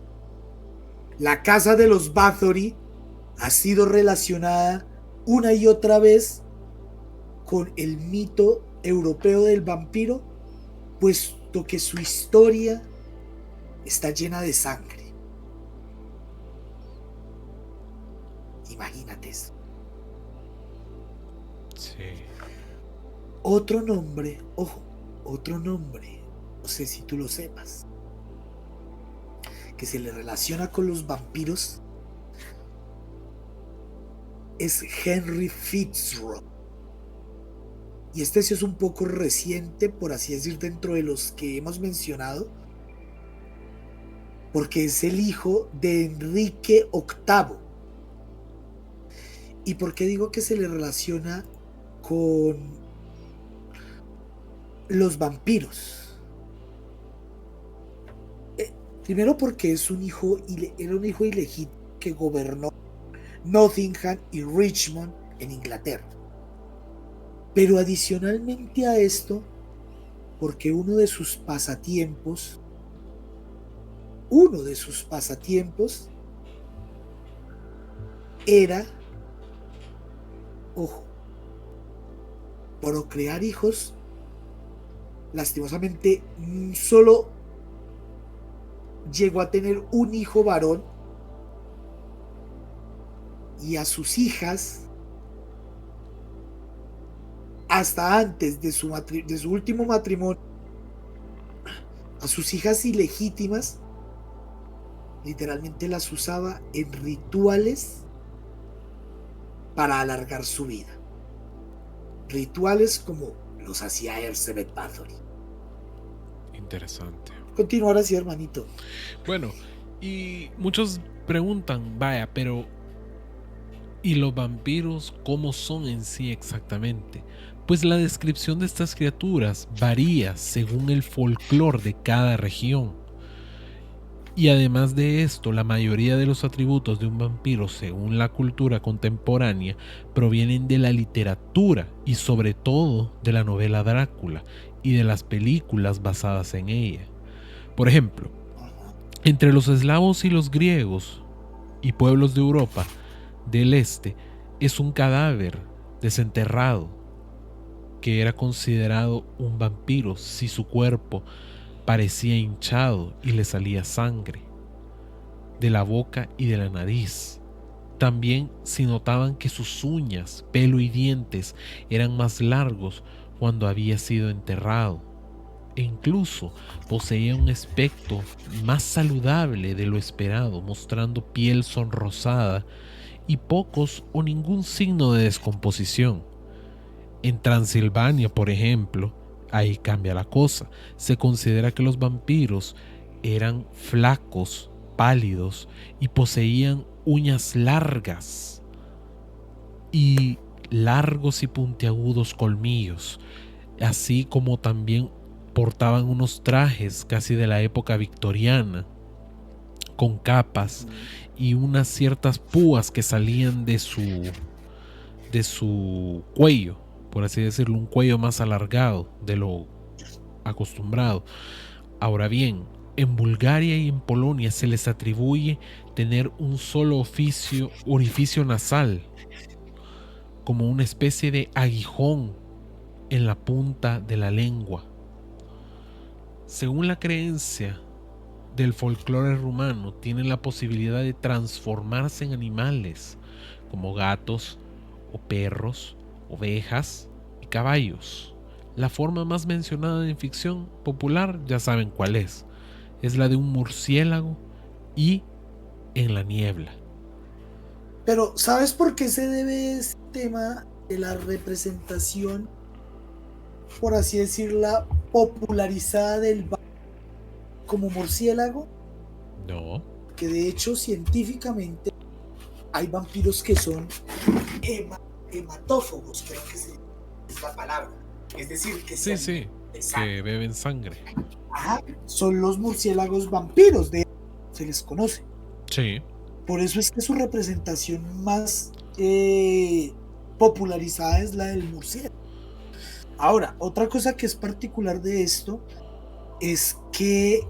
La casa de los Bathory ha sido relacionada una y otra vez con el mito europeo del vampiro, puesto que su historia está llena de sangre. Imagínate eso. Sí. Otro nombre, ojo, otro nombre, no sé si tú lo sepas, que se le relaciona con los vampiros, es Henry Fitzroy. Y este sí es un poco reciente, por así decir, dentro de los que hemos mencionado, porque es el hijo de Enrique VIII. ¿Y por qué digo que se le relaciona con los vampiros? Primero porque era un hijo ilegítimo que gobernó Nottingham y Richmond en Inglaterra. Pero adicionalmente a esto, porque uno de sus pasatiempos era, ojo, procrear hijos. Lastimosamente, solo llegó a tener un hijo varón, y a sus hijas, hasta antes de su último matrimonio, a sus hijas ilegítimas, literalmente las usaba en rituales para alargar su vida. Rituales como los hacía Elizabeth Bathory. Interesante. Continúa ahora sí, hermanito. Bueno, y muchos preguntan, vaya, pero ¿y los vampiros cómo son en sí exactamente? Pues la descripción de estas criaturas varía según el folclore de cada región. Y además de esto, la mayoría de los atributos de un vampiro, según la cultura contemporánea, provienen de la literatura y sobre todo de la novela Drácula y de las películas basadas en ella. Por ejemplo, entre los eslavos y los griegos y pueblos de Europa del Este es un cadáver desenterrado que era considerado un vampiro si su cuerpo parecía hinchado y le salía sangre de la boca y de la nariz. También si notaban que sus uñas, pelo y dientes eran más largos cuando había sido enterrado. E incluso poseía un aspecto más saludable de lo esperado, mostrando piel sonrosada y pocos o ningún signo de descomposición. En Transilvania, por ejemplo, ahí cambia la cosa. Se considera que los vampiros eran flacos, pálidos y poseían uñas largas y largos y puntiagudos colmillos, así como también portaban unos trajes casi de la época victoriana, con capas y unas ciertas púas que salían de su cuello, por así decirlo, un cuello más alargado de lo acostumbrado. Ahora bien, en Bulgaria y en Polonia se les atribuye tener un solo orificio nasal, como una especie de aguijón en la punta de la lengua. Según la creencia del folclore rumano, tienen la posibilidad de transformarse en animales como gatos o perros, ovejas y caballos. La forma más mencionada en ficción popular ya saben cuál es la de un murciélago y en la niebla. Pero ¿sabes por qué se debe este tema de la representación, por así decirla, popularizada del vampiro como murciélago? No. Que de hecho científicamente hay vampiros que son hematófagos, creo que es la palabra. Es decir, que que beben sangre. Ajá, son los murciélagos vampiros, se les conoce. Sí. Por eso es que su representación más popularizada es la del murciélago. Ahora, otra cosa que es particular de esto es que,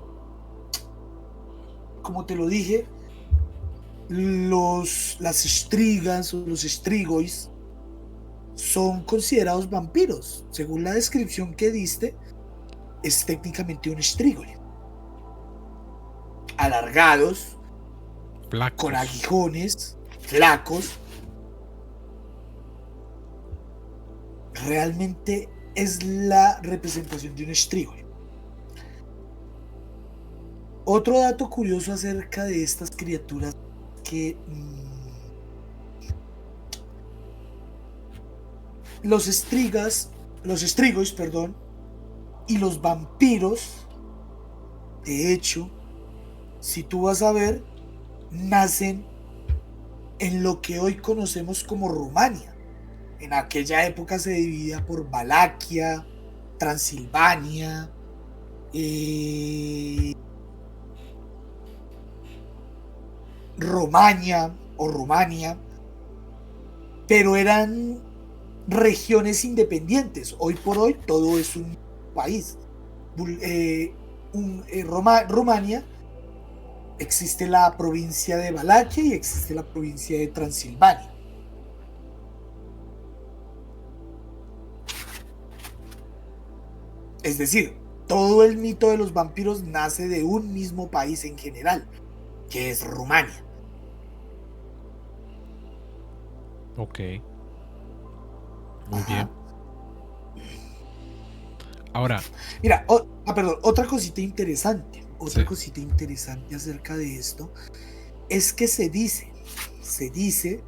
como te lo dije, las estrigas o los estrigois son considerados vampiros. Según la descripción que diste, es técnicamente un estrigoi. Alargados, flacos, con aguijones, flacos. Realmente es la representación de un estrigoi. Otro dato curioso acerca de estas criaturas que los estrigois, y los vampiros, de hecho, si tú vas a ver, nacen en lo que hoy conocemos como Rumania. En aquella época se dividía por Valaquia, Transilvania, Romania o Rumania, pero eran regiones independientes. Hoy por hoy todo es un país. Rumania, existe la provincia de Valaquia y existe la provincia de Transilvania. Es decir, todo el mito de los vampiros nace de un mismo país en general, que es Rumania. Ok. Muy bien. Ahora. Mira, perdón, otra cosita interesante. Sí. Cosita interesante acerca de esto es que se dice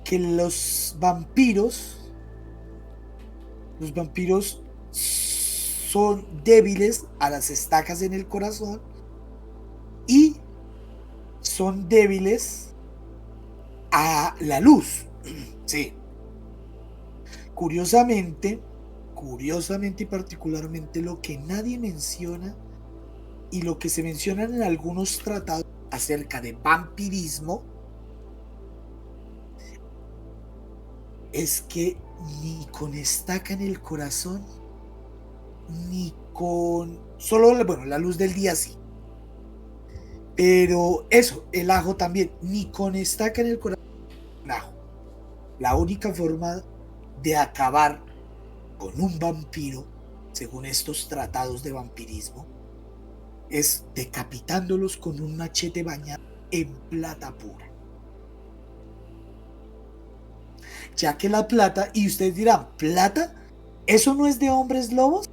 que los vampiros son débiles a las estacas en el corazón y son débiles a la luz. Sí. Curiosamente y particularmente, lo que nadie menciona y lo que se menciona en algunos tratados acerca de vampirismo es que ni con estaca en el corazón, ni con solo, bueno, la luz del día sí, pero eso, el ajo también, ni con estaca en el corazón, ajo. La única forma de acabar con un vampiro, según estos tratados de vampirismo, es decapitándolos con un machete bañado en plata pura. Ya que la plata, y ustedes dirán, ¿plata? ¿Eso no es de hombres lobos?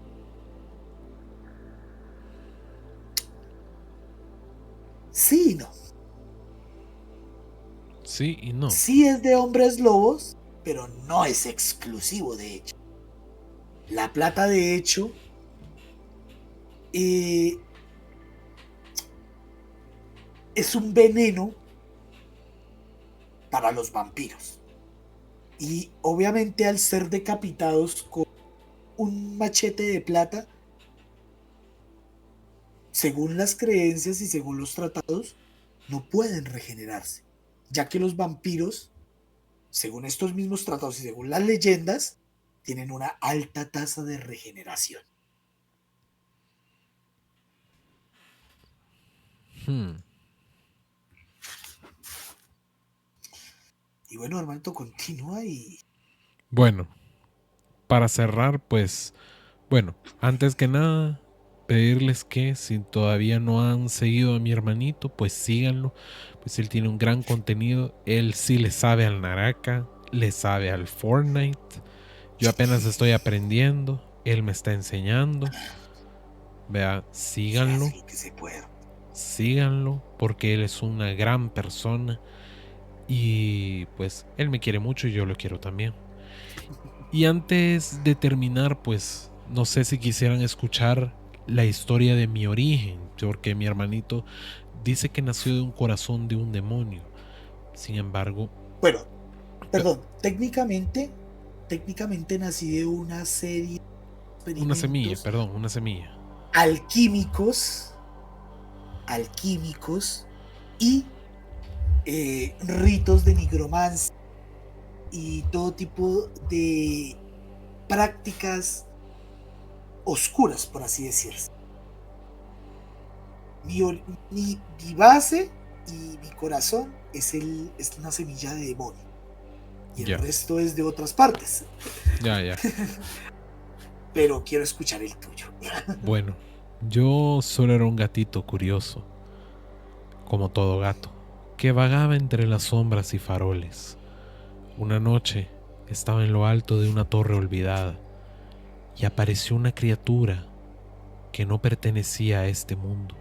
Sí y no. Sí y no. Sí es de hombres lobos, pero no es exclusivo, de hecho. La plata, de hecho, es un veneno para los vampiros. Y obviamente, al ser decapitados con un machete de plata, según las creencias y según los tratados, no pueden regenerarse, ya que los vampiros, según estos mismos tratados y según las leyendas, tienen una alta tasa de regeneración. Y bueno, hermanito, continúa y... Bueno, para cerrar, pues, bueno, antes que nada, pedirles que si todavía no han seguido a mi hermanito, pues síganlo, pues él tiene un gran contenido, él sí le sabe al Naraka, le sabe al Fortnite, yo apenas estoy aprendiendo, él me está enseñando, vea, síganlo, que se pueda. Síganlo, porque él es una gran persona y pues él me quiere mucho y yo lo quiero también. Y antes de terminar, pues no sé si quisieran escuchar la historia de mi origen, porque mi hermanito dice que nació de un corazón de un demonio. Sin embargo, bueno, perdón, técnicamente nací de una serie de una semilla, experimentos una semilla alquímicos y ritos de nigromancia y todo tipo de prácticas oscuras, por así decirse. Mi base y mi corazón es una semilla de demonio. Y el resto es de otras partes. Ya. Pero quiero escuchar el tuyo. Bueno, yo solo era un gatito curioso, como todo gato, que vagaba entre las sombras y faroles. Una noche estaba en lo alto de una torre olvidada y apareció una criatura que no pertenecía a este mundo.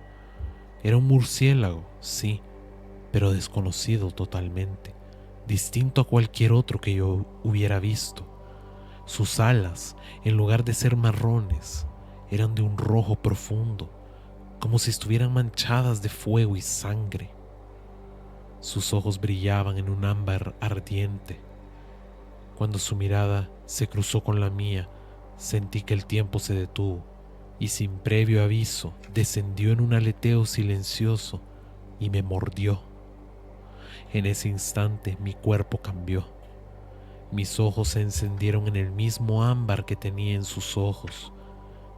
Era un murciélago, sí, pero desconocido totalmente, distinto a cualquier otro que yo hubiera visto. Sus alas, en lugar de ser marrones, eran de un rojo profundo, como si estuvieran manchadas de fuego y sangre. Sus ojos brillaban en un ámbar ardiente. Cuando su mirada se cruzó con la mía, sentí que el tiempo se detuvo y sin previo aviso descendió en un aleteo silencioso y me mordió. En ese instante mi cuerpo cambió. Mis ojos se encendieron en el mismo ámbar que tenía en sus ojos.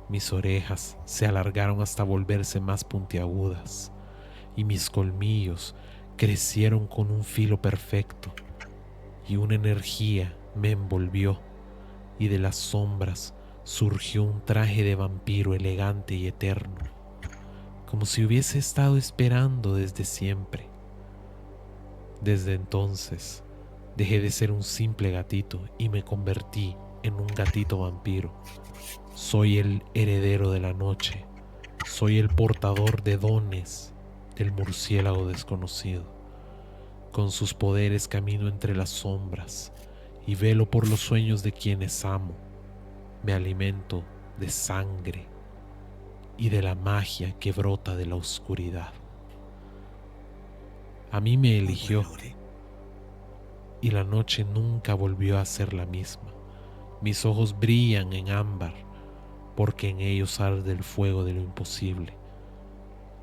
Mis orejas se alargaron hasta volverse más puntiagudas y mis colmillos crecieron con un filo perfecto y una energía me envolvió y de las sombras surgió un traje de vampiro elegante y eterno, como si hubiese estado esperando desde siempre. Desde entonces dejé de ser un simple gatito y me convertí en un gatito vampiro. Soy el heredero de la noche, soy el portador de dones del murciélago desconocido. Con sus poderes camino entre las sombras y velo por los sueños de quienes amo. Me alimento de sangre y de la magia que brota de la oscuridad. A mí me eligió y la noche nunca volvió a ser la misma. Mis ojos brillan en ámbar porque en ellos arde el fuego de lo imposible.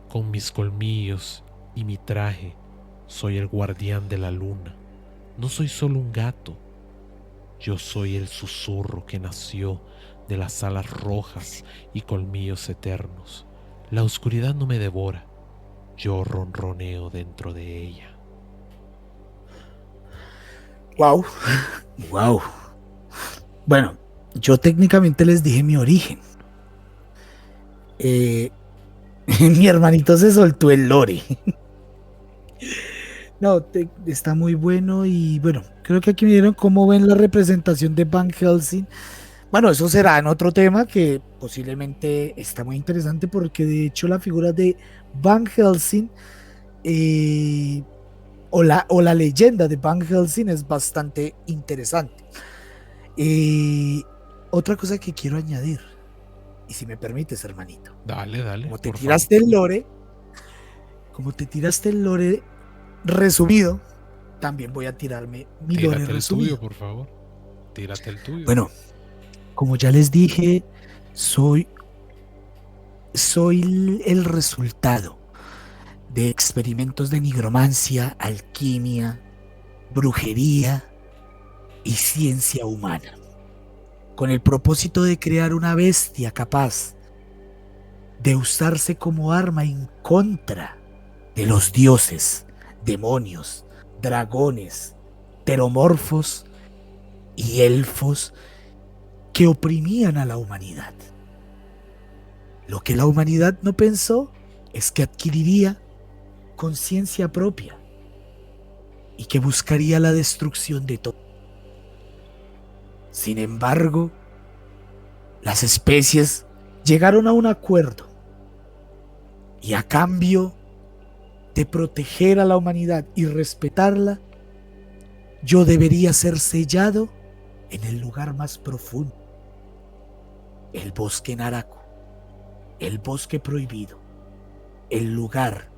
Con mis colmillos y mi traje soy el guardián de la luna. No soy solo un gato, yo soy el susurro que nació de las alas rojas y colmillos eternos. La oscuridad no me devora, yo ronroneo dentro de ella. Wow, wow. Bueno, yo técnicamente les dije mi origen. Mi hermanito se soltó el lore. No, está muy bueno y bueno, creo que aquí me dieron cómo ven la representación de Van Helsing. Bueno, eso será en otro tema que posiblemente está muy interesante porque de hecho la figura de Van Helsing o la leyenda de Van Helsing es bastante interesante. Otra cosa que quiero añadir, y si me permites, hermanito. Dale, Como te tiraste el lore resumido, también voy a tirarme mi lore resumido. Tírate el tuyo, por favor. Tírate el tuyo. Bueno, como ya les dije, soy el resultado de experimentos de nigromancia, alquimia, brujería y ciencia humana, con el propósito de crear una bestia capaz de usarse como arma en contra de los dioses, demonios, dragones, pteromorfos y elfos que oprimían a la humanidad. Lo que la humanidad no pensó es que adquiriría conciencia propia y que buscaría la destrucción de todo. Sin embargo, las especies llegaron a un acuerdo y a cambio de proteger a la humanidad y respetarla, yo debería ser sellado en el lugar más profundo, el bosque Naraku, el bosque prohibido, el lugar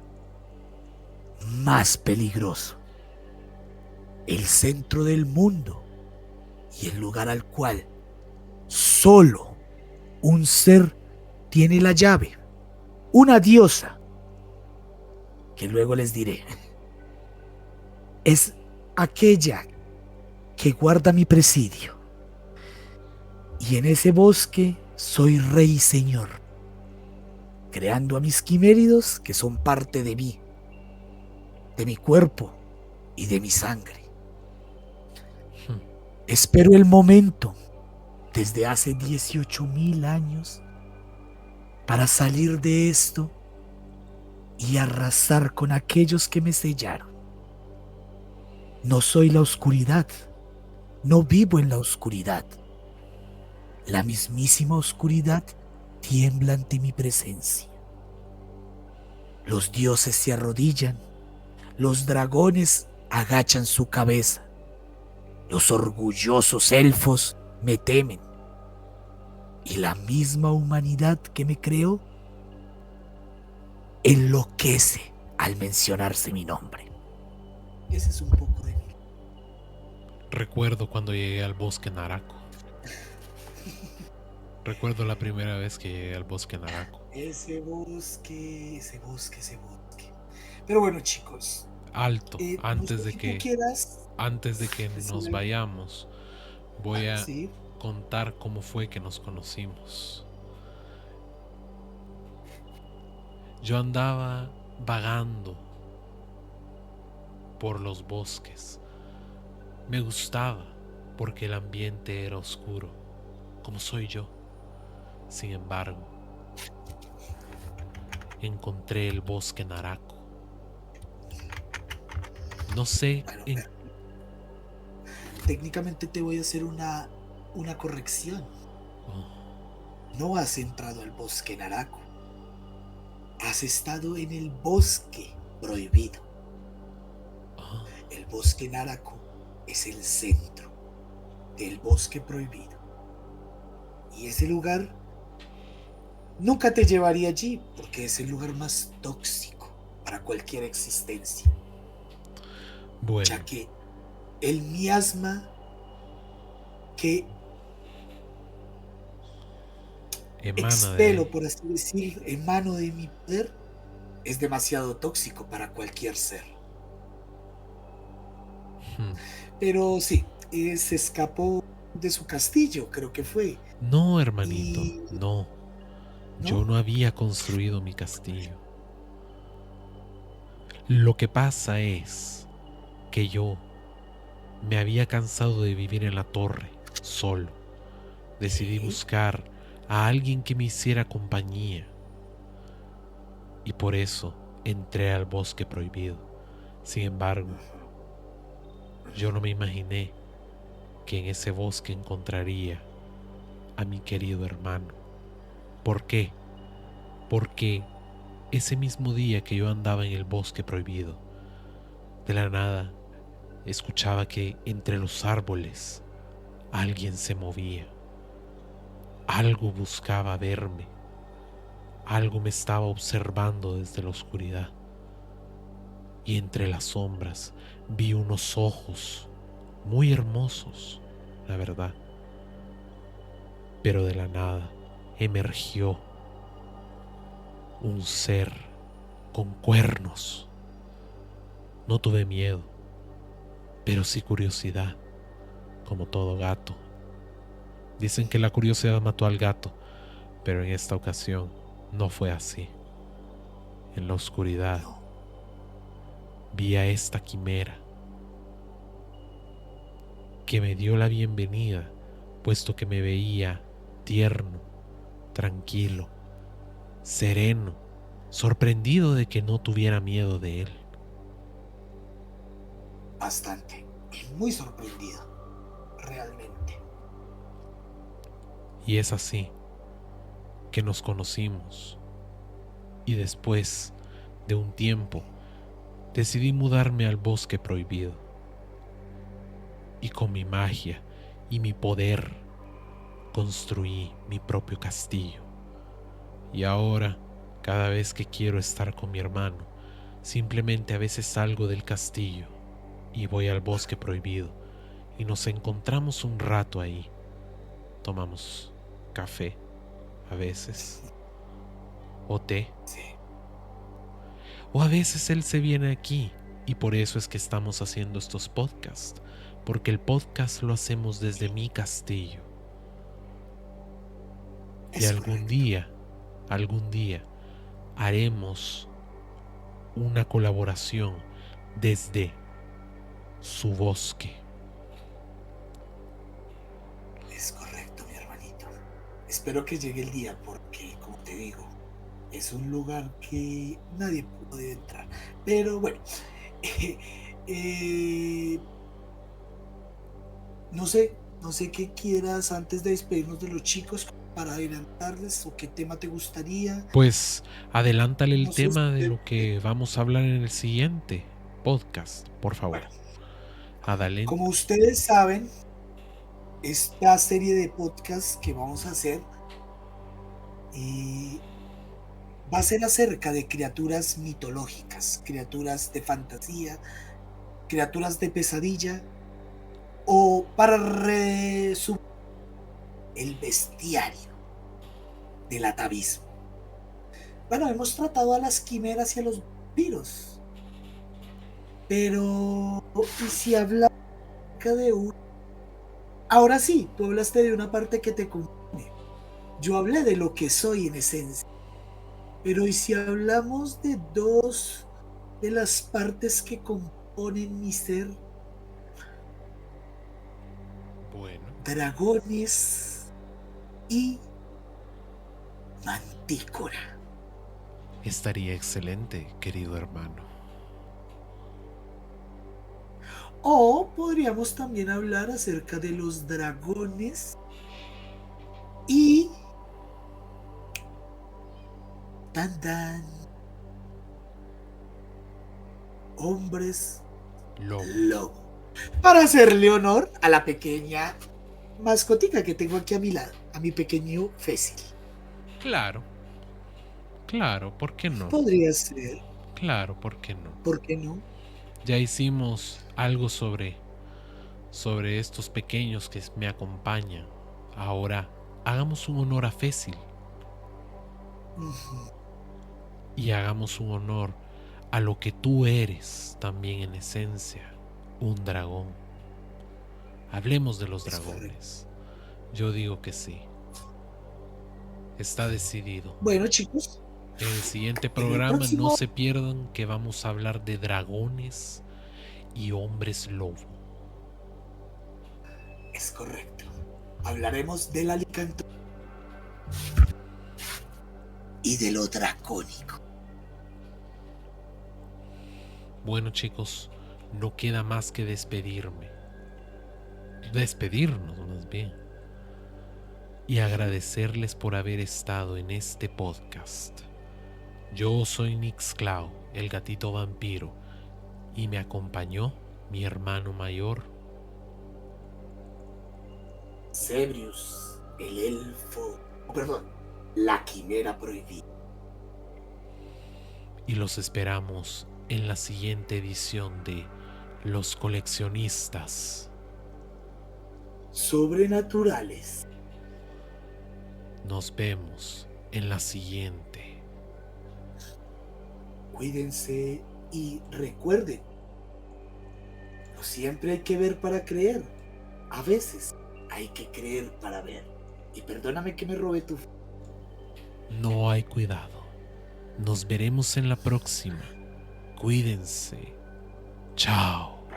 más peligroso, el centro del mundo y el lugar al cual solo un ser tiene la llave, una diosa, que luego les diré. Es aquella que guarda mi presidio. Y en ese bosque soy rey y señor, creando a mis quiméridos que son parte de mí, de mi cuerpo y de mi sangre. Espero el momento desde hace 18,000 años para salir de esto y arrasar con aquellos que me sellaron. No soy la oscuridad, no vivo en la oscuridad. La mismísima oscuridad tiembla ante mi presencia. Los dioses se arrodillan, los dragones agachan su cabeza, los orgullosos elfos me temen, y la misma humanidad que me creó enloquece al mencionarse mi nombre. Ese es un poco de mí. Recuerdo cuando llegué al bosque Naraco. Recuerdo la primera vez que llegué al bosque Naraco. Ese bosque, ese bosque, ese bosque. Pero bueno, chicos, Alto, no sé si tú quieras antes de que decir nos algo. vayamos, voy a Sí, contar cómo fue que nos conocimos. Yo andaba vagando por los bosques. Me gustaba porque el ambiente era oscuro, como soy yo. Sin embargo, encontré el bosque Naraco. No sé bueno, en... técnicamente te voy a hacer una corrección. Oh, No has entrado al bosque Naraku. Has estado en el bosque prohibido. oh, El bosque Naraku es el centro del bosque prohibido. Y ese lugar nunca te llevaría allí porque es el lugar más tóxico para cualquier existencia, bueno, ya que el miasma que emana de expelo, ahí. por así decir, emano de mi poder, es demasiado tóxico para cualquier ser. Hmm. Pero sí, se escapó de su castillo, creo que fue. No, hermanito, Y, no. Yo ¿no? no había construido mi castillo. Lo que pasa es que yo me había cansado de vivir en la torre, solo. Decidí ¿Qué? buscar a alguien que me hiciera compañía. Y por eso entré al bosque prohibido. Sin embargo, yo no me imaginé que en ese bosque encontraría a mi querido hermano. ¿Por qué? Porque ese mismo día que yo andaba en el bosque prohibido, de la nada escuchaba que entre los árboles alguien se movía. Algo buscaba verme. Algo me estaba observando desde la oscuridad. Y entre las sombras vi unos ojos muy hermosos, la verdad. Pero de la nada emergió un ser con cuernos. No tuve miedo, pero sí curiosidad, como todo gato. Dicen que la curiosidad mató al gato, pero en esta ocasión no fue así. En la oscuridad No. vi a esta quimera que me dio la bienvenida, puesto que me veía tierno, tranquilo, sereno, sorprendido de que no tuviera miedo de él. Bastante. Muy sorprendido. Realmente. Y es así que nos conocimos. Y después de un tiempo decidí mudarme al bosque prohibido. Y con mi magia y mi poder construí mi propio castillo. Y ahora, cada vez que quiero estar con mi hermano, simplemente a veces salgo del castillo y voy al bosque prohibido y nos encontramos un rato ahí. Tomamos café, a veces, o té, Sí. o a veces él se viene aquí y por eso es que estamos haciendo estos podcasts, porque el podcast lo hacemos desde mi castillo. Y Es correcto. algún día, haremos una colaboración desde su bosque. Es correcto, mi hermanito. Espero que llegue el día porque, como te digo, es un lugar que nadie puede entrar. Pero bueno, eh, no sé qué quieras antes de despedirnos de los chicos para adelantarles o qué tema te gustaría. Pues adelántale el No sé si tema de lo que vamos a hablar en el siguiente podcast, por favor. bueno, Adelante. como ustedes saben, esta serie de podcasts que vamos a hacer eh, va a ser acerca de criaturas mitológicas, criaturas de fantasía criaturas de pesadilla, o para resumir, el bestiario del atavismo. Bueno, hemos tratado a las quimeras y a los vampiros, pero ¿y si hablamos de un... Ahora sí, tú hablaste de una parte que te compone. Yo hablé de lo que soy en esencia. Pero ¿y si hablamos de dos de las partes que componen mi ser? Bueno, Dragones y mantícora. estaría excelente, querido hermano. O podríamos también hablar acerca de los dragones y... tan tan. Hombres Lobo. lobo. Para hacerle honor a la pequeña mascotica que tengo aquí a mi lado, a mi pequeño Féssil. Claro, claro, ¿por qué no? Podría ser, Claro, ¿por qué no? ¿por qué no? Ya hicimos algo sobre estos pequeños que me acompañan. Ahora, hagamos un honor a Fécil Ujú. y hagamos un honor a lo que tú eres también en esencia, un dragón. Hablemos de los Es correcto. dragones. Yo digo que sí. Está decidido. Bueno, chicos, En el siguiente en el programa no próximo se pierdan que vamos a hablar de dragones y hombres lobo. es correcto. Hablaremos de la licantropía y de lo dracónico. Bueno, chicos, no queda más que despedirnos más bien, y agradecerles por haber estado en este podcast. Yo soy Nixclau, el gatito vampiro, y me acompañó mi hermano mayor. Cebrius, el elfo, perdón, la quimera prohibida. Y los esperamos en la siguiente edición de Los Coleccionistas. Sobrenaturales. Nos vemos en la siguiente. Cuídense y recuerden, no siempre hay que ver para creer. A veces hay que creer para ver. Y perdóname que me robe tu... No hay cuidado. Nos veremos en la próxima. Cuídense. Chao.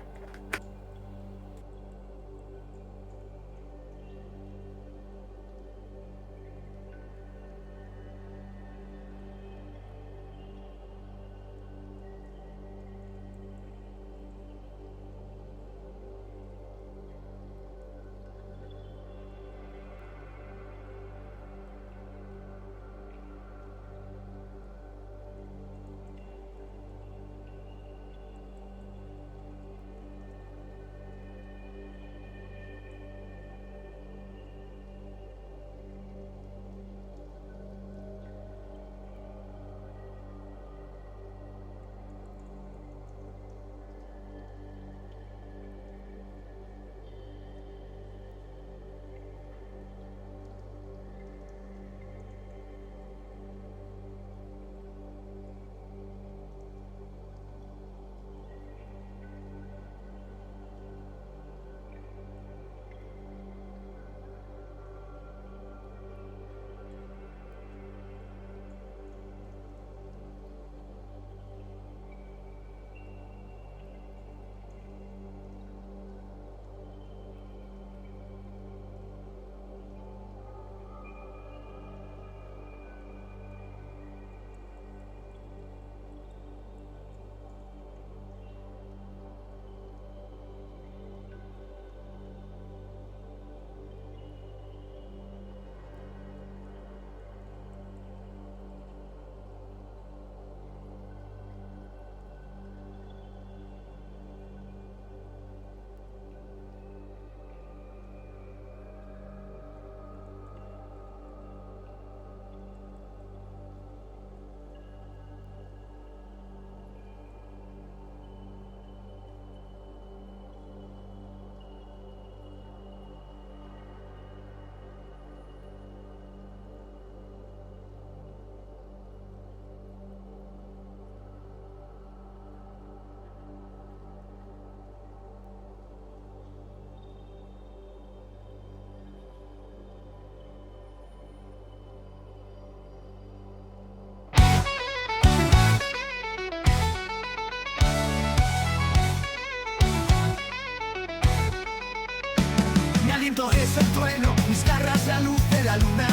trueno, mis garras la luz de la luna.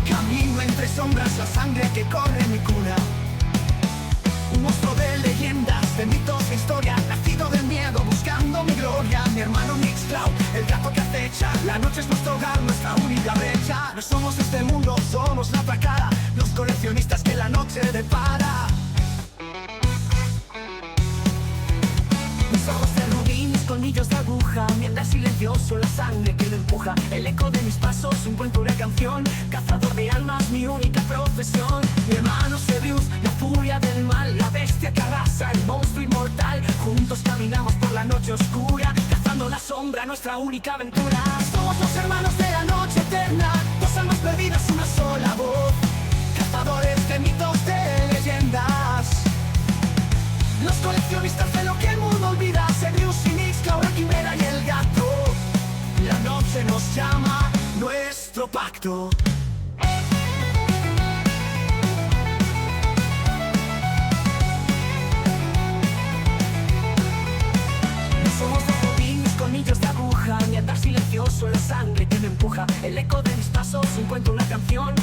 Camino entre sombras, la sangre que corre en mi cuna. Un monstruo de leyendas, de mitos e historia, nacido del miedo, buscando mi gloria. Mi hermano Mixcloud, el gato que acecha. La noche es nuestro hogar, nuestra única brecha. No somos este mundo, somos la otra cara, los coleccionistas que la noche depara. Mis ojos de rubí, mis colmillos de aguja, mientras silencioso la sangre que lo empuja. El eco de mis pasos, un cuento, una canción. Cazador de almas, mi única profesión. Mi hermano Sebius, la furia del mal, la bestia que arrasa, el monstruo inmortal. Juntos caminamos por la noche oscura, cazando la sombra, nuestra única aventura. Somos los hermanos de la noche eterna, dos almas perdidas, una sola voz. Cazadores de mitos, de leyendas, los coleccionistas de lo que el mundo olvida. Sebius y Mixcloud, la quimera y el gato. La noche nos llama, nuestro pacto. No somos de rubí, mis colmillos de aguja, mi andar silencioso, la sangre que me empuja. El eco de mis pasos, un cuento, una canción.